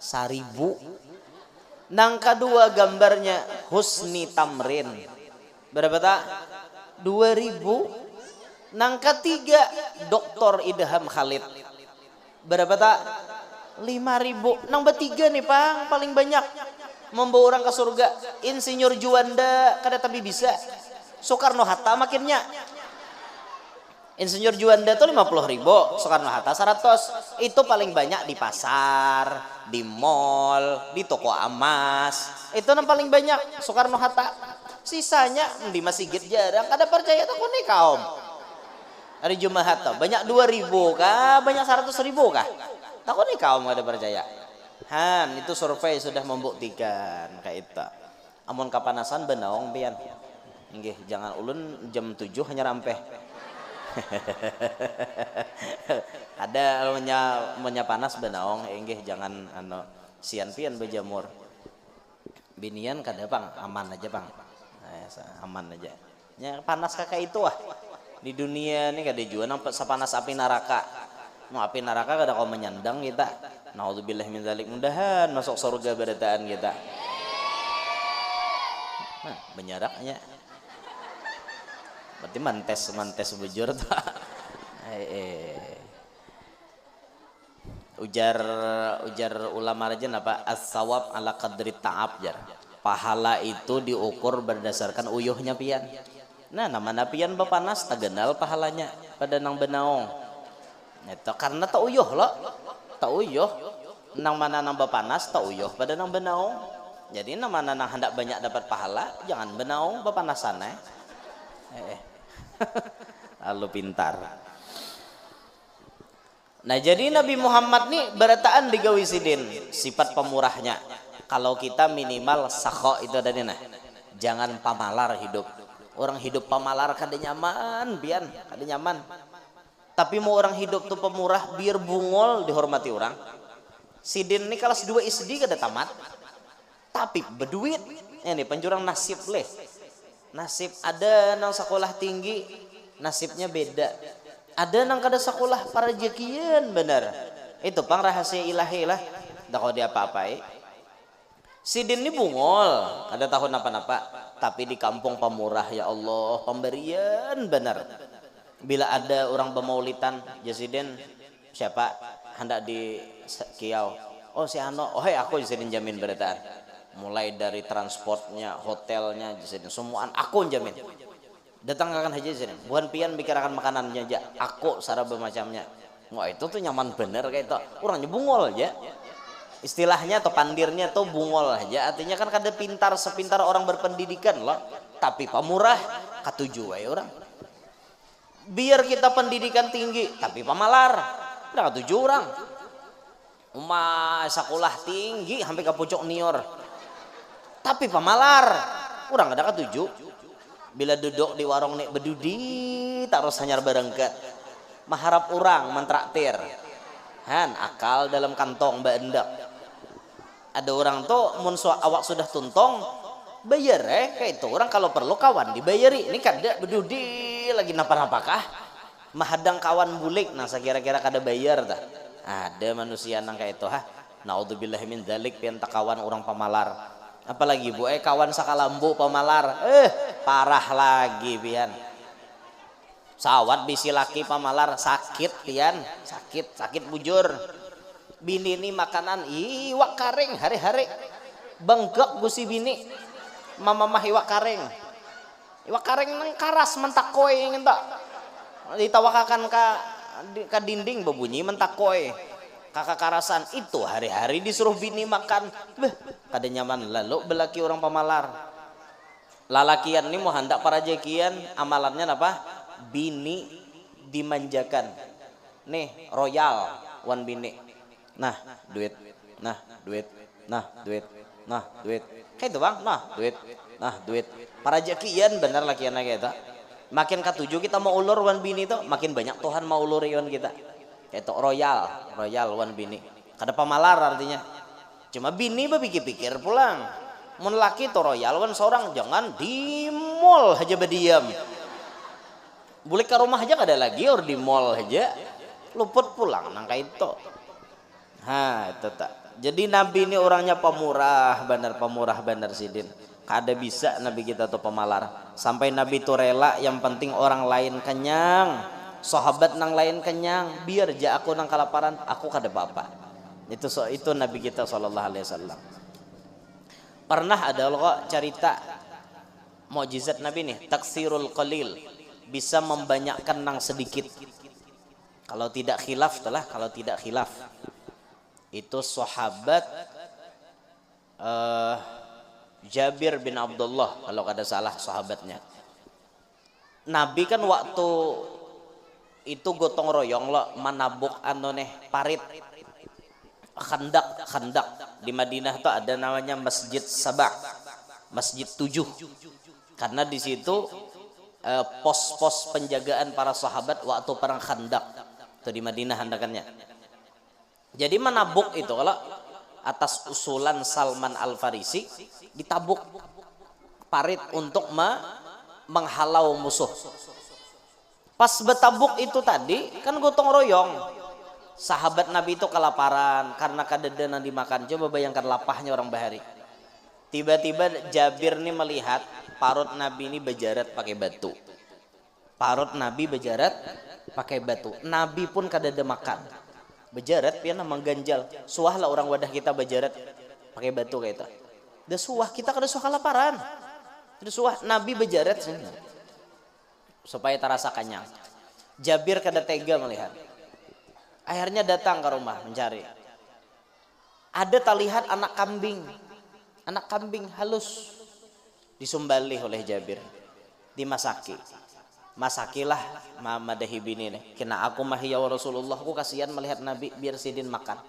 1.000. Nang kedua gambarnya Husni Tamrin. Berapa tak? 2.000. Nang ketiga Dr. Idham Khalid. Berapa tak? 5.000. Nang bertiga nih Pang paling banyak membawa orang ke surga. Insinyur Juanda kada tapi bisa. Soekarno Hatta makinnya. Insinyur Juanda itu 50.000, Soekarno Hatta 100. Itu paling banyak di pasar, di mall, di toko emas. Itu yang paling banyak Soekarno Hatta. Sisanya di masjid jarang. Kada percaya tuh nih kaum. Hari Jumat tuh banyak 2.000 kah? Banyak 100.000 kah? Takut nih kaum kada percaya. Han itu survei sudah membuktikan kayak itu. Amun kapanasan benaong pian. Nggih, jangan ulun jam 7 hanya rampeh. Ada punya panas benaong enggih jangan sian pian berjamur. Binian kada Pang, aman aja Pang. Aman aja. Ya panas kakak itu di dunia ini kada jua nampak sepanas api neraka. Mau api neraka kada kau menyandang kita. Naudzubillah min dzalik, mudahan masuk surga berataan kita. Nah, benyaraknya. Berarti mantes bujur tuh. Ujar ulama aja apa? As-sawab ala qadri ta'ab jar. Pahala itu diukur berdasarkan uyuhnya pian. Nah, nama pian bepanas tagenal pahalanya pada nang benaong. Itu karena tak uyuh loh. Tak uyuh. Nang mana nang bepanas tak uyuh pada nang benaong. Jadi nang mana nang hendak banyak dapat pahala, jangan benaong bepanasan Lalu pintar. Nah jadi Nabi Muhammad nih berataan di gawisidin sifat pemurahnya. Kalau kita minimal sakho itu ada nah. Jangan pamalar hidup. Orang hidup pamalar kada nyaman, pian kada nyaman. Tapi mau orang hidup tuh pemurah biar bungol dihormati orang. Sidin ini kelas 2 SD kada tamat. Tapi berduit. Ini penjurang nasib leh. Nasib ada nang sekolah tinggi nasibnya beda, ada nang kada sekolah para jekian benar. Itu Pang rahasia ilahi lah dah kau dia apa-apai. Sidin ini bungol ada tahun apa-apa, tapi di kampung pemurah ya Allah pemberian benar. Bila ada orang bermaulitan Jasidin siapa hendak di kiau, oh si Ano, oh aku Jasidin jamin berataan. Mulai dari transportnya, hotelnya, semuaan aku jamin. Datang akan haji sini. Bukan pian bicarakan makanannya aja. Aku sarap bermacamnya. Wah itu tuh nyaman bener kayak itu. Orangnya bungol aja. Istilahnya atau pandirnya tuh bungol aja. Artinya kan kada pintar sepintar orang berpendidikan loh. Tapi pemurah katuju ya orang. Biar kita pendidikan tinggi, tapi pemalar. Udah katuju orang. Sekolah tinggi sampai ke pucuk nior. Tapi pemalar, orang ada ketujuh. Bila duduk di warung nek bedudi, terus hanyar berengket. Maharap orang mentraktir. Han akal dalam kantong baendak. Ada orang tuh mun awak sudah tuntong, bayar kayak itu. Orang kalau perlu kawan dibayari. Ini kada bedudi lagi napa-napakah? Mahadang kawan bulik, nah sekira-kira kada bayar dah. Ada manusia nang kayak itu Naudzubillah min dzalik pian kawan orang pemalar. Apalagi bu kawan sakalambu pemalar parah lagi pian. Sawat bisi laki pamalar sakit pian, sakit bujur. bini ini makanan iwak karing hari-hari bengkak gusi bini mamah iwak karing nang karas mentak koe ngenta ditawakakan ka dinding bebunyi mentak koe kakak karasan itu hari-hari disuruh bini makan beh kada nyaman lalu belaki orang pamalar lalakian ini mau hendak para jekian amalannya apa bini dimanjakan nih royal wan bini nah duit kayak itu bang nah duit para jekian bener lakian kayak itu makin ketujuh kita mau ulur wan bini itu makin banyak Tuhan mau ulur wan kita kayak itu royal wan bini kada pamalar artinya cuma bini berpikir-pikir pulang mun laki itu royal wan seorang jangan di mall aja berdiam boleh ke rumah aja kada lagi or di mall aja luput pulang nang kayak itu itu tak jadi Nabi ini orangnya pemurah benar sidin kada bisa Nabi kita tuh pemalar sampai Nabi itu rela yang penting orang lain kenyang sahabat nang lain kenyang biar aja aku nang kelaparan aku kada apa-apa itu Nabi kita sallallahu alaihi wasallam. Pernah ada kok cerita mukjizat Nabi nih taksirul qalil bisa membanyakkan nang sedikit kalau tidak khilaf itu sahabat Jabir bin Abdullah kalau kada salah sahabatnya Nabi kan waktu itu gotong royong lo manabuk parit khandak di Madinah tuh ada namanya Masjid Sabah Masjid 7 karena di situ pos-pos penjagaan para sahabat waktu perang khandak itu di Madinah handakannya jadi manabuk itu kalau atas usulan Salman Al-Farisi ditabuk parit untuk menghalau musuh. Pas betabuk itu tadi kan gotong royong. Sahabat Nabi itu kelaparan karena kadedana dimakan. Coba bayangkan lapahnya orang bahari. Tiba-tiba Jabir nih melihat parut Nabi ini bejarat pakai batu. Nabi pun kadeda makan. Bejarat piana mengganjal suah lah orang wadah kita bejarat pakai batu kayak itu dah suah kita kada suah kelaparan dah suah Nabi bejarat supaya terasa kenyang Jabir kada tega melihat akhirnya datang ke rumah mencari ada terlihat anak kambing halus disumbali oleh Jabir masakilah madahi bini nih kena aku mah ya Rasulullah aku kasihan melihat Nabi biar sidin makan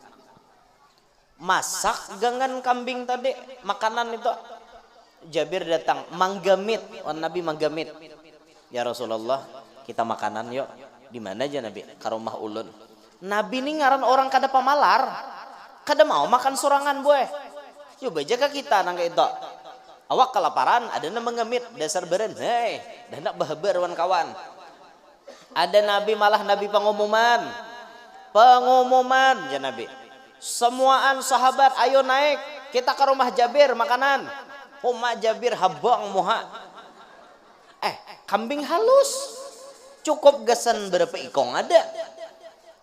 masak gangan kambing tadi makanan itu Jabir datang manggamit Nabi manggamit ya Rasulullah kita makanan yuk di mana aja Nabi ke rumah ulun Nabi ini ngaran orang kada pamalar kada mau makan sorangan boy coba jaga kita nang itu awak kelaparan ada nama mengemit dasar beren hei dah nak bahabar kawan ada Nabi malah Nabi pengumuman ya Nabi semuaan sahabat ayo naik kita ke rumah Jabir makanan rumah Jabir habang muha kambing halus cukup gasan berapa ikong ada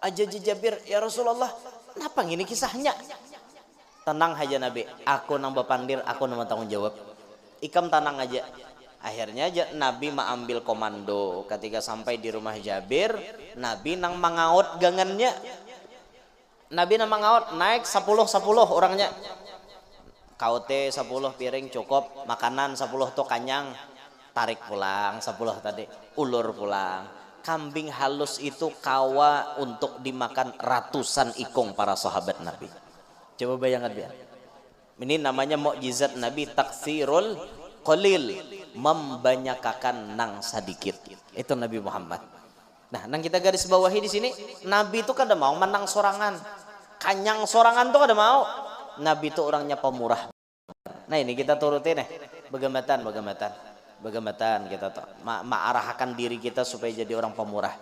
aja Jabir ya Rasulullah kenapa gini kisahnya tenang aja Nabi aku nang bapandir aku nang tanggung jawab ikam tenang aja akhirnya Nabi mengambil komando ketika sampai di rumah Jabir Nabi nang mangaut gangannya Nabi nang mangaut naik 10 orangnya kaute 10 piring cukup makanan 10 tuh kanyang tarik pulang 10 tadi ulur pulang kambing halus itu kawa untuk dimakan ratusan ikung para sahabat Nabi coba bayangkan dia ini namanya mukjizat Nabi taksirul qalil membanyakakan nang sedikit itu Nabi Muhammad nah nang kita garis bawahi di sini Nabi itu kada mau menang sorangan kanyang sorangan tuh kada mau Nabi itu orangnya pemurah nah ini kita turutin begamatan kita tuh arahkan diri kita supaya jadi orang pemurah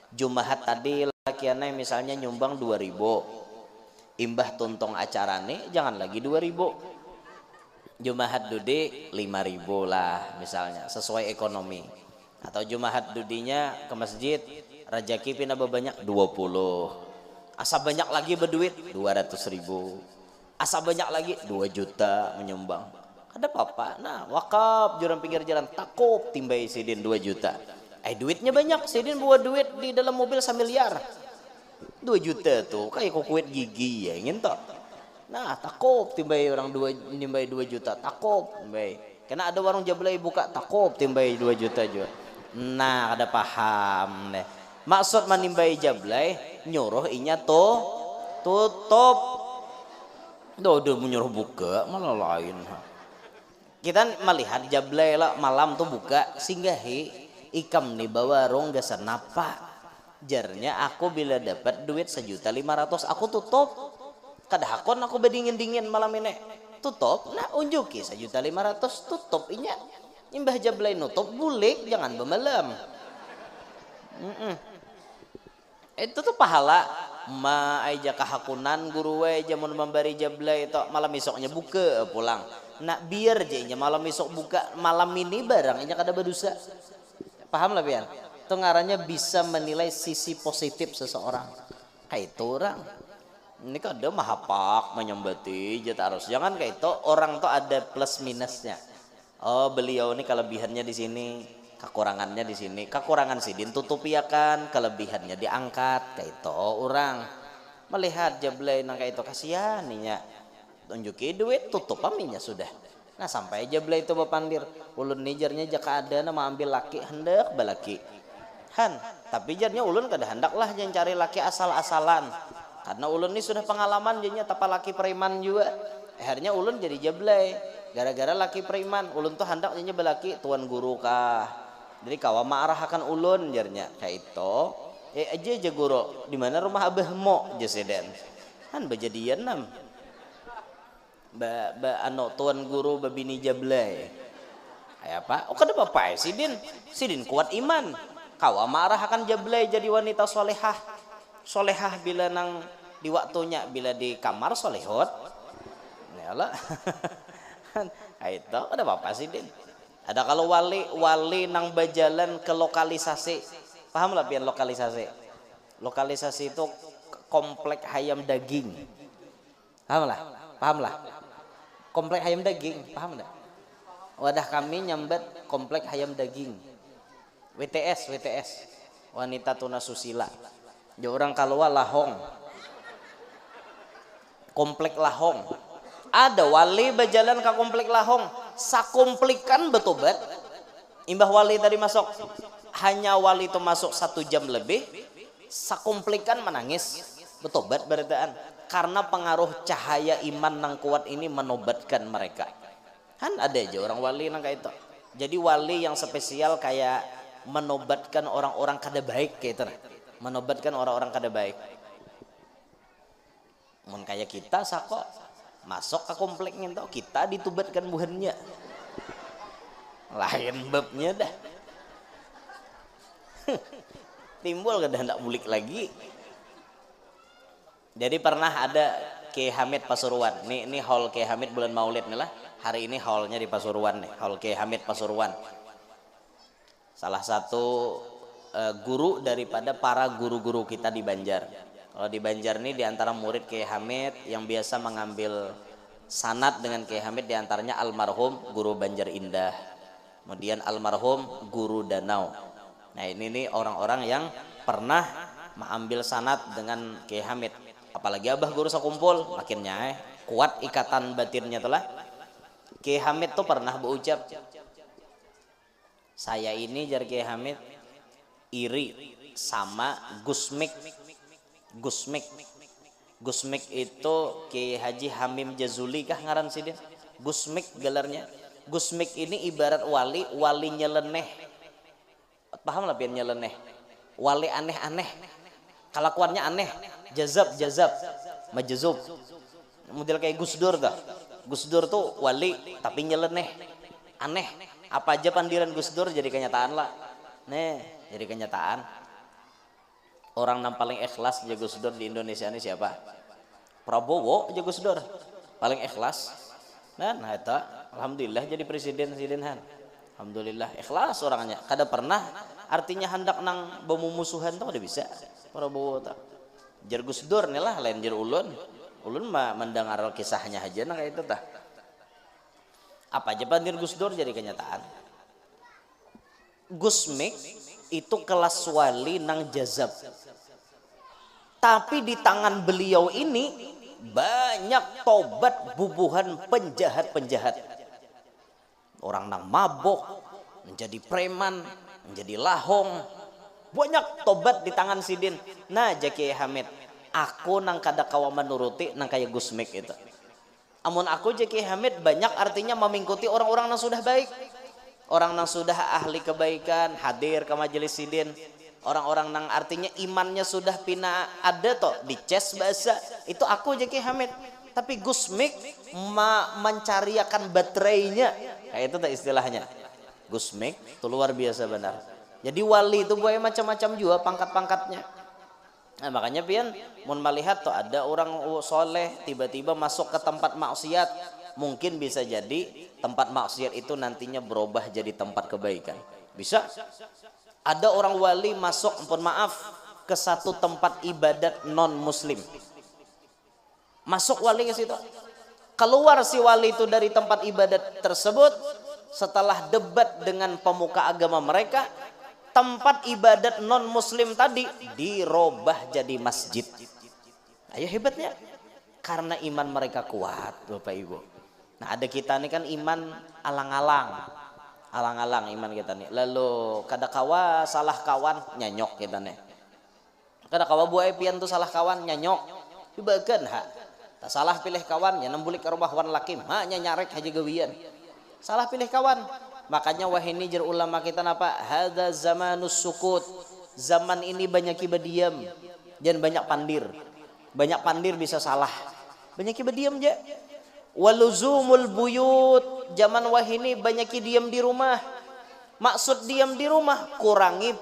Jumahat tadi lakiannya misalnya nyumbang 2.000 imbah tuntong acarane jangan lagi 2.000 Jumahat dudi 5.000 lah misalnya sesuai ekonomi atau Jumahat dudinya ke masjid rajaki pina banyak 20 Asa banyak lagi berduit 200.000, asa banyak lagi 2 juta menyumbang. Ada apa? Nah, wakaf jurang pinggir jalan takut timbai sidin 2 juta. Duitnya banyak, sidin buat duit di dalam mobil 1 miliar. 2 juta tuh kayak kukuit gigi ya ingin toh. Nah, takut timbai orang 2 juta, takut timbai. Karena ada warung jablay buka takut timbai 2 juta juga. Nah, ada paham deh. Maksud menimbai jablay nyuruh inya tuh tutup. Udah menyuruh buka malah lain. Kita melihat jablay lah malam tuh buka singgahi ikam nih bawa warung gak senapa. Jarnya aku bila dapat duit 1.500.000 aku tutup. Kadahakon aku bedingin-dingin malam ini tutup. Nah unjuki 1.500.000 tutup inya. Imbah jablay nutup bulik jangan bemalam. Itu tuh pahala ma aja kahakunan guru we jamun memberi jablay itu malam besoknya buka pulang. Nak biar jadinya malam besok buka malam ini barang inya kada berdosa. Paham lah biar. Itu ngarannya bisa menilai sisi positif seseorang. Kayak itu orang. Ini kada mahapak menyembati jata harus. Jangan kayak itu orang tuh ada plus minusnya. Oh beliau ini kelebihannya di sini, kekurangannya di sini. Kekurangan sidin tutupi akan, kelebihannya diangkat. Kayak itu orang melihat jablay nang kayak itu kasihan ninya. Tunjuki duit tutup aminya sudah. Nah sampai jablay itu bapandir. Ulun nijarnya jaka ada nama ambil laki hendak balaki. Han, tapi jarnya ulun kada hendak lah jangan cari laki asal-asalan. Karena ulun ini sudah pengalaman jadinya tapa laki periman juga. Akhirnya ulun jadi jablay. Gara-gara laki periman, ulun tuh hendak jadinya balaki tuan guru kah. Jadi kawa marah akan ulun jarnya kayak itu. Aja guru di mana rumah abahmu jeseden. Han bejadian nam. Tuan guru babini jablay. Apa? Oh kada apa sidin. Sidin kuat iman. Kawa marah akan jablay jadi wanita solehah. Solehah bila nang di waktunya bila di kamar solehot. Yalah. Itu ada apa sidin. Ada kalau wali nang bajalan ke lokalisasi. Paham lah pian lokalisasi. Lokalisasi itu komplek hayam daging. Paham lah. Komplek hayam daging, paham enggak? Wadah kami nyambet komplek hayam daging. WTS, wanita tunasusila. Dia orang kalua lahong. Komplek lahong. Ada wali berjalan ke komplek lahong. Sakomplikan betobat. Imbah wali tadi masuk. Hanya wali itu masuk 1 jam lebih. Sakomplikan menangis. Betobat berdaan. Karena pengaruh cahaya iman nang kuat ini menobatkan mereka. Kan ada aja orang wali nang kayak itu. Jadi wali yang spesial kayak menobatkan orang-orang kada baik kayak itu. Menobatkan orang-orang kada baik. Mun kayak kita sako masuk ke kompleknya tuh kita ditubatkan buhannya. Lain babnya dah. Timbul kada hendak bulik lagi. Jadi pernah ada Kiai Hamid Pasuruan. Ini hall Kiai Hamid bulan Maulid nih lah. Hari ini hallnya di Pasuruan nih, hall Kiai Hamid Pasuruan. Salah satu guru daripada para guru-guru kita di Banjar. Kalau di Banjar nih diantara murid Kiai Hamid yang biasa mengambil sanad dengan Kiai Hamid diantaranya almarhum Guru Banjar Indah, kemudian almarhum Guru Danau. Nah ini nih orang-orang yang pernah mengambil sanad dengan Kiai Hamid. Apalagi abah guru sakumpul makinnya kuat ikatan batinnya telah. Kiai Hamid tuh pernah berucap, saya ini jar Kiai Hamid iri sama Gusmik. Gusmik itu Kiai Haji Hamim Jazuli kah ngaran sih dia? Gusmik gelarnya. Gusmik ini ibarat wali nyeleneh. Paham lah pian nyeleneh. Wali aneh-aneh. Kelakuannya aneh. Jazab, majzub. Model kayak Gus Dur dah. Gus Dur tuh wali tapi nyeleneh, aneh. Apa aja pandiran Gus Dur jadi kenyataan lah. Nih, jadi kenyataan. Orang yang paling ikhlas aja Gus Dur di Indonesia ini siapa? Prabowo aja Gus Dur. Paling ikhlas. Nah itu alhamdulillah jadi presiden Han. Alhamdulillah ikhlas orangnya. Kada pernah artinya hendak nang bermusuhan tuh kada bisa. Prabowo tuh. Jer Gus Dur nih lah lain jer ulun mah mendengar kisahnya aja nah kayak itu tah. Apa aja bandir Gus Dur jadi kenyataan. Gus Mik itu kelas wali nang jazab. Tapi di tangan beliau ini banyak tobat bubuhan penjahat-penjahat. Orang nang mabok, menjadi preman, menjadi lahong. Banyak tobat di tangan sidin. Nah Kiai Hamid, aku nang kada kawa menuruti nang kayak Gus Mik itu. Amun aku Kiai Hamid banyak artinya mengikuti orang-orang yang sudah baik. Orang yang sudah ahli kebaikan hadir ke majelis sidin. Orang-orang yang artinya imannya sudah pina ada toh dices bahasa itu aku Kiai Hamid. Tapi Gus Mik mencariakan baterainya kayak itu tak istilahnya. Gus Mik itu luar biasa benar. Jadi wali itu boleh macam-macam juga pangkat-pangkatnya. Nah makanya pian mun melihat tuh ada orang soleh tiba-tiba masuk ke tempat maksiat, mungkin bisa jadi tempat maksiat itu nantinya berubah jadi tempat kebaikan. Bisa. Ada orang wali masuk, ampun maaf, ke satu tempat ibadat non muslim. Masuk wali ke situ. Keluar si wali itu dari tempat ibadat tersebut setelah debat dengan pemuka agama mereka, tempat ibadat non muslim tadi dirubah jadi masjid. Ayo hebatnya. Karena iman mereka kuat, Bapak Ibu. Nah, ada kita nih kan iman alang-alang. Alang-alang iman kita nih. Lalu kada kawa salah kawan nyanyok kita nih. Kada kawa buai pian tuh salah kawan nyanyok. Dibagan ha. Tak salah pilih kawan ya nembulik ke rumah wan lakim. Ha nyarek haji gawian. Salah pilih kawan. Makanya wah ini jer ulama kita napa? Hadza zamanus sukut. Zaman ini banyak diam. Jangan banyak pandir. Banyak pandir bisa salah. Banyak diam aja. Waluzumul buyut. Zaman wah ini banyak diam di rumah. Maksud diam di rumah kurangi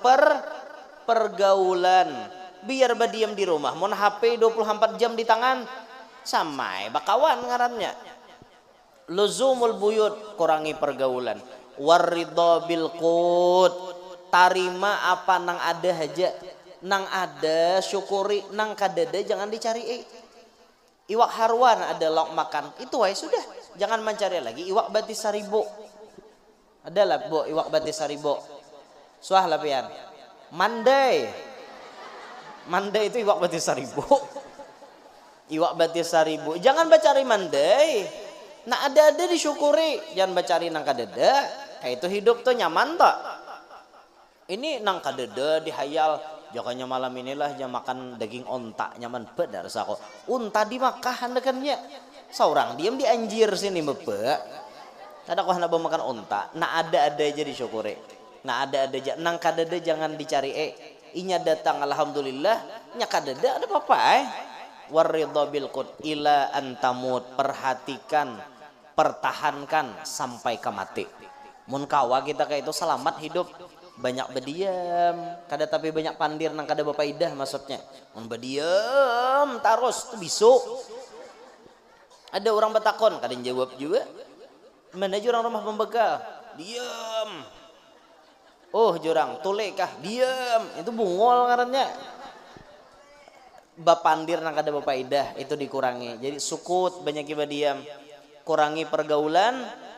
pergaulan. Biar berdiam di rumah. Mun HP 24 jam di tangan samai bakawan ngarannya. Luzumul buyut kurangi pergaulan. Waridho bil qut tarima apa nang ada aja. Nang ada syukuri, nang kadada jangan dicari. Iwak harwan ada lauk makan itu wae sudah, jangan mencari lagi iwak batis saribo. Adalah bu iwak batis saribo. Suah lapian. Mandai itu iwak batis saribo. Iwak batis saribo. Jangan bacari mandai. Nah ada disyukuri, jangan bacari nang kadada. Kayak itu hidup tuh nyaman tak? Ini nang kadada dihayal. Jangannya malam inilah jam makan daging onta nyaman bedar sako. Unta dimakan dekannya. Seorang diam di anjir sini bebek. Ada kok hendak makan unta. Nah ada aja disyukuri. Nah ada aja. Nang kadada jangan dicari. Inya datang alhamdulillah. Nya kadada ada apa Waridho bil qut ila antamut. Perhatikan, pertahankan sampai ke mati. Mun kawa kita kayak itu selamat hidup. Banyak berdiam, kada tapi banyak pandir nang kada bapaidah maksudnya. Mun berdiam terus tu besok. Ada orang betakon, kada jawab juga. Mana jurang rumah pembekal? Diam. Oh jurang, tule kah? Diam. Itu bungol ngarannya. Bapandir nang kada bapaidah itu dikurangi. Jadi sukut banyak berdiam. Kurangi pergaulan.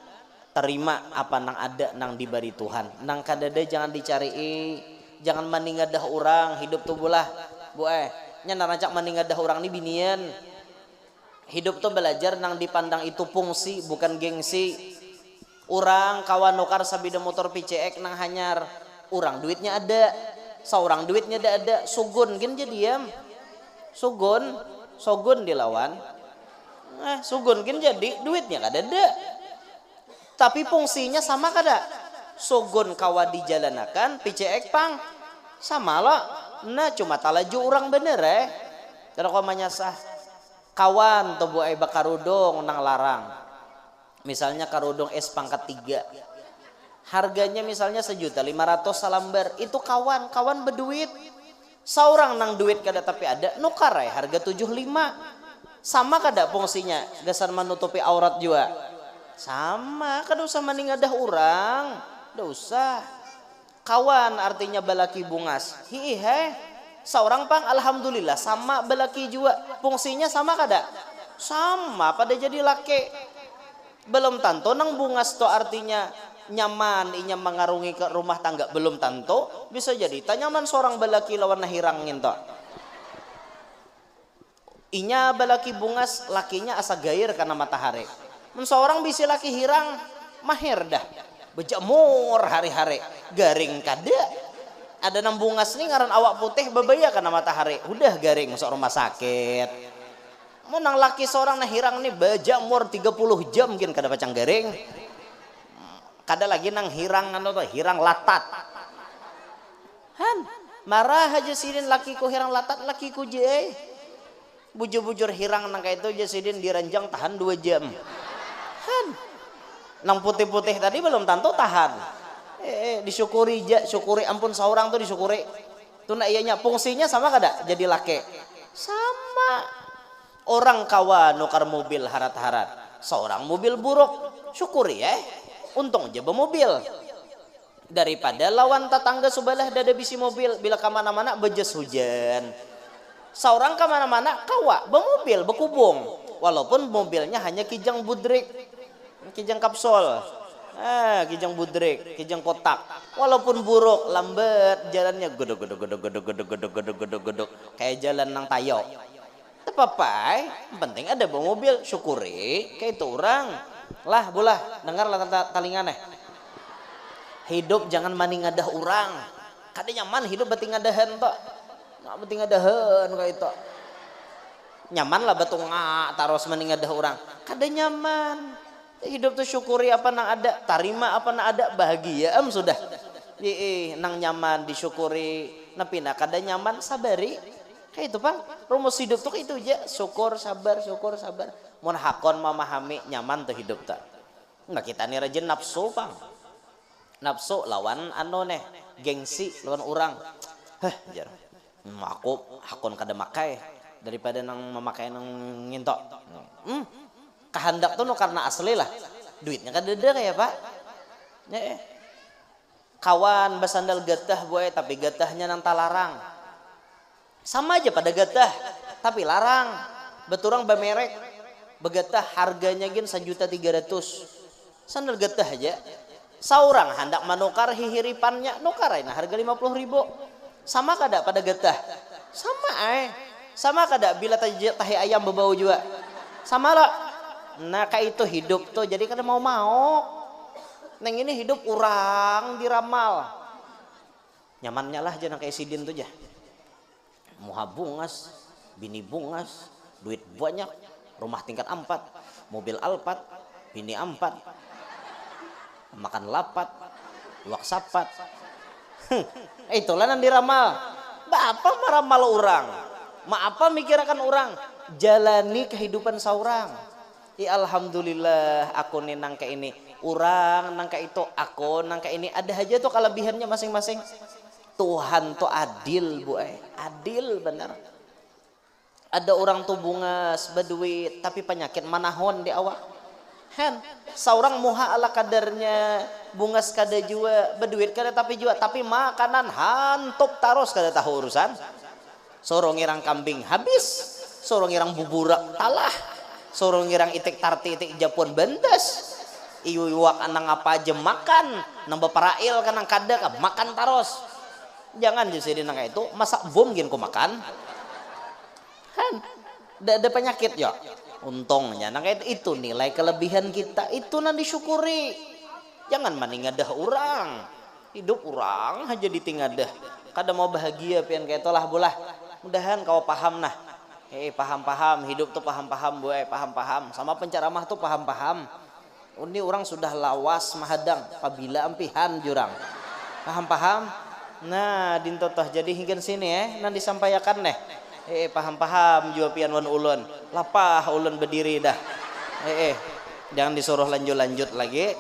Terima apa nang ada nang diberi Tuhan. Nang kadada jangan dicari. Jangan maningadah orang hidup tuh bolah. Nya narancak maningadah orang ni binian. Hidup tuh belajar nang dipandang itu fungsi bukan gengsi. Orang kawan nukar sabida motor PCX nang hanyar. Orang duitnya ada. Seorang duitnya ada. Sugun gin jadi diam. Sugun dilawan. Sugun gin jadi duitnya kada ada. Tapi fungsinya sama kada? Sogon kawa dijalanakan, PCX pang sama lah. Nah cuma talaju orang bener Kalau kau menyasah kawan atau buai bakarudong nang larang. Misalnya karudong es pangkat 3. Harganya misalnya 1.500.000 salambar. Itu kawan berduit. Seorang nang duit kada tapi ada nukar harga 75. Sama kada fungsinya? Gasan menutupi aurat juga. Sama, kada usah maningadah orang. Kada usah. Kawan artinya balaki bungas. Seorang pang alhamdulillah sama belaki juga, fungsinya sama kada? Sama, pada jadi laki. Belum tentu nang bungas to artinya nyaman, inya mengarungi ke rumah tangga, belum tentu. Bisa jadi tanyaman seorang belaki lawan nahirangin to. Inya balaki bungas, lakinya asa gair karena matahari. Men seorang bisa laki hirang, mahir dah. Bejamur hari-hari, garing kada. Ada nang bungas nih ngaran awak putih bebaya karena matahari. Udah garing masuk rumah sakit. Menang laki seorang nah hirang nih bejamur 30 jam mungkin kada pacang garing. Kada lagi nang hirang anu tuh, hirang latat. Han, marah aja sidin lakiku hirang latat, lakiku je. Bujur-bujur hirang nang kayak itu jasidin diranjang tahan 2 jam. Han. Nang putih-putih tadi belum tentu tahan. Disyukuri ja, syukuri ampun seorang tuh disyukuri. Tuh nak ianya fungsinya sama kada? Jadi laki. Sama. Orang kawa nukar mobil harat-harat. Seorang mobil buruk, syukuri ya. Untung aja mobil. Daripada lawan tetangga sebelah dada bisi mobil bila kemana-mana bejes hujan. Seorang kemana-mana kawa bermobil berkubung walaupun mobilnya hanya kijang budrik, kijang kapsul, kijang budrik, kijang kotak, walaupun buruk lambat jalannya godok kayak jalan nang tayo. Tapi apa? Penting ada bermobil, syukuri kayak itu orang lah bolah dengar lah talingan hidup jangan mani ngadah orang kada nyaman hidup beti ngadahan tok. Nggak penting adahan kayak itu nyaman lah batu ngak taros mending ada orang kada nyaman hidup tuh syukuri apa nang ada tarima apa nang ada bahagia sudah nang nyaman disyukuri napi nak kada nyaman sabari kayak itu Bang rumus hidup tuh itu aja syukur sabar mun hakon memahami nyaman tuh hidup tak nggak kita nih rajin nafsu Bang nafsu lawan anu nih gengsi lawan orang jar aku hakon kada makai daripada nang memakai nang ngintok kehendak tuh no karena asli lah duitnya kada ada kayak Pak kawan basandal getah boy tapi getahnya nang talarang sama aja pada getah tapi larang beturang bamerek begetah harganya gin 1.300.000 sandal getah aja saurang hendak manukar hihiripannya nukarin harga 50.000 sama kada pada getah sama kada bila tahi ayam berbau juga sama lah nah kayak itu hidup tuh jadi kada mau neng ini hidup orang diramal nyamannya lah jangan kayak sidin tuh jah muha bungas bini bungas duit banyak rumah tingkat 4 mobil Alphard bini 4 makan lapat luak sapat itulah yang diramal apa meramal orang apa mikirkan orang jalani kehidupan seorang alhamdulillah aku nih nangka ini orang nangka itu aku nangka ini ada aja tuh kelebihannya masing-masing Tuhan tuh adil bu adil benar ada orang tuh bungas berduit tapi penyakit manahon di awak seorang muha ala kadarnya bungas kada jua berduit kada tapi makanan hantup taros kada tahu urusan sorong irang kambing habis sorong irang buburak talah sorong irang itik tarti itik japon bendes iwak anang apa aja makan nambah parail kanang kada makan taros jangan jadi nang itu masak bom gin ku makan ada penyakit ya untungnya nah itu nilai kelebihan kita itu nanti disyukuri jangan maningadah orang hidup orang aja ditingadah kada mau bahagia pian kayak itulah bolah mudahan kau paham nah paham hidup tuh paham paham sama penceramah tuh paham ini orang sudah lawas mahadang apabila ampihan jurang paham nah dintotoh jadi hingga sini nanti disampaikan paham juga pian wan ulun lapah ulun berdiri dah jangan disuruh lanjut lagi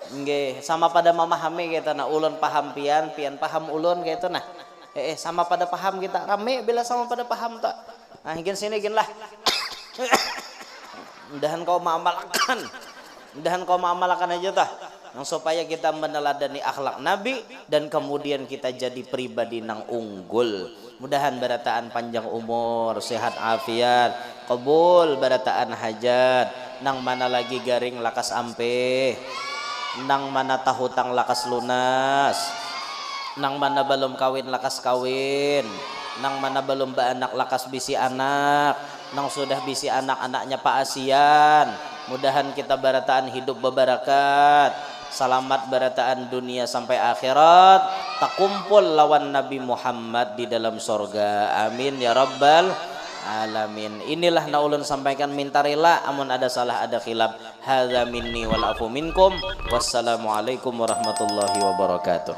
nggih sama pada memahami kita nah ulun paham pian paham ulun gitu nah sama pada paham kita rame bila sama pada paham tak nah hingga sini gin lah mudahan kau mengamalkan aja tah yang supaya kita meneladani akhlak Nabi dan kemudian kita jadi pribadi nang unggul. Mudahan barataan panjang umur, sehat afiat, kabul barataan hajat, nang mana lagi garing lakas ampe, nang mana tahutang lakas lunas, nang mana belum kawin lakas kawin, nang mana belum beranak lakas bisi anak, nang sudah bisi anak-anaknya paasian. Mudahan kita barataan hidup bebarakat, selamat barataan dunia sampai akhirat, takumpul lawan Nabi Muhammad di dalam surga. Amin ya rabbal alamin. Inilah naulun sampaikan, minta rela amun ada salah ada khilaf. Hadza minni wal afu minkum. Wassalamualaikum warahmatullahi wabarakatuh.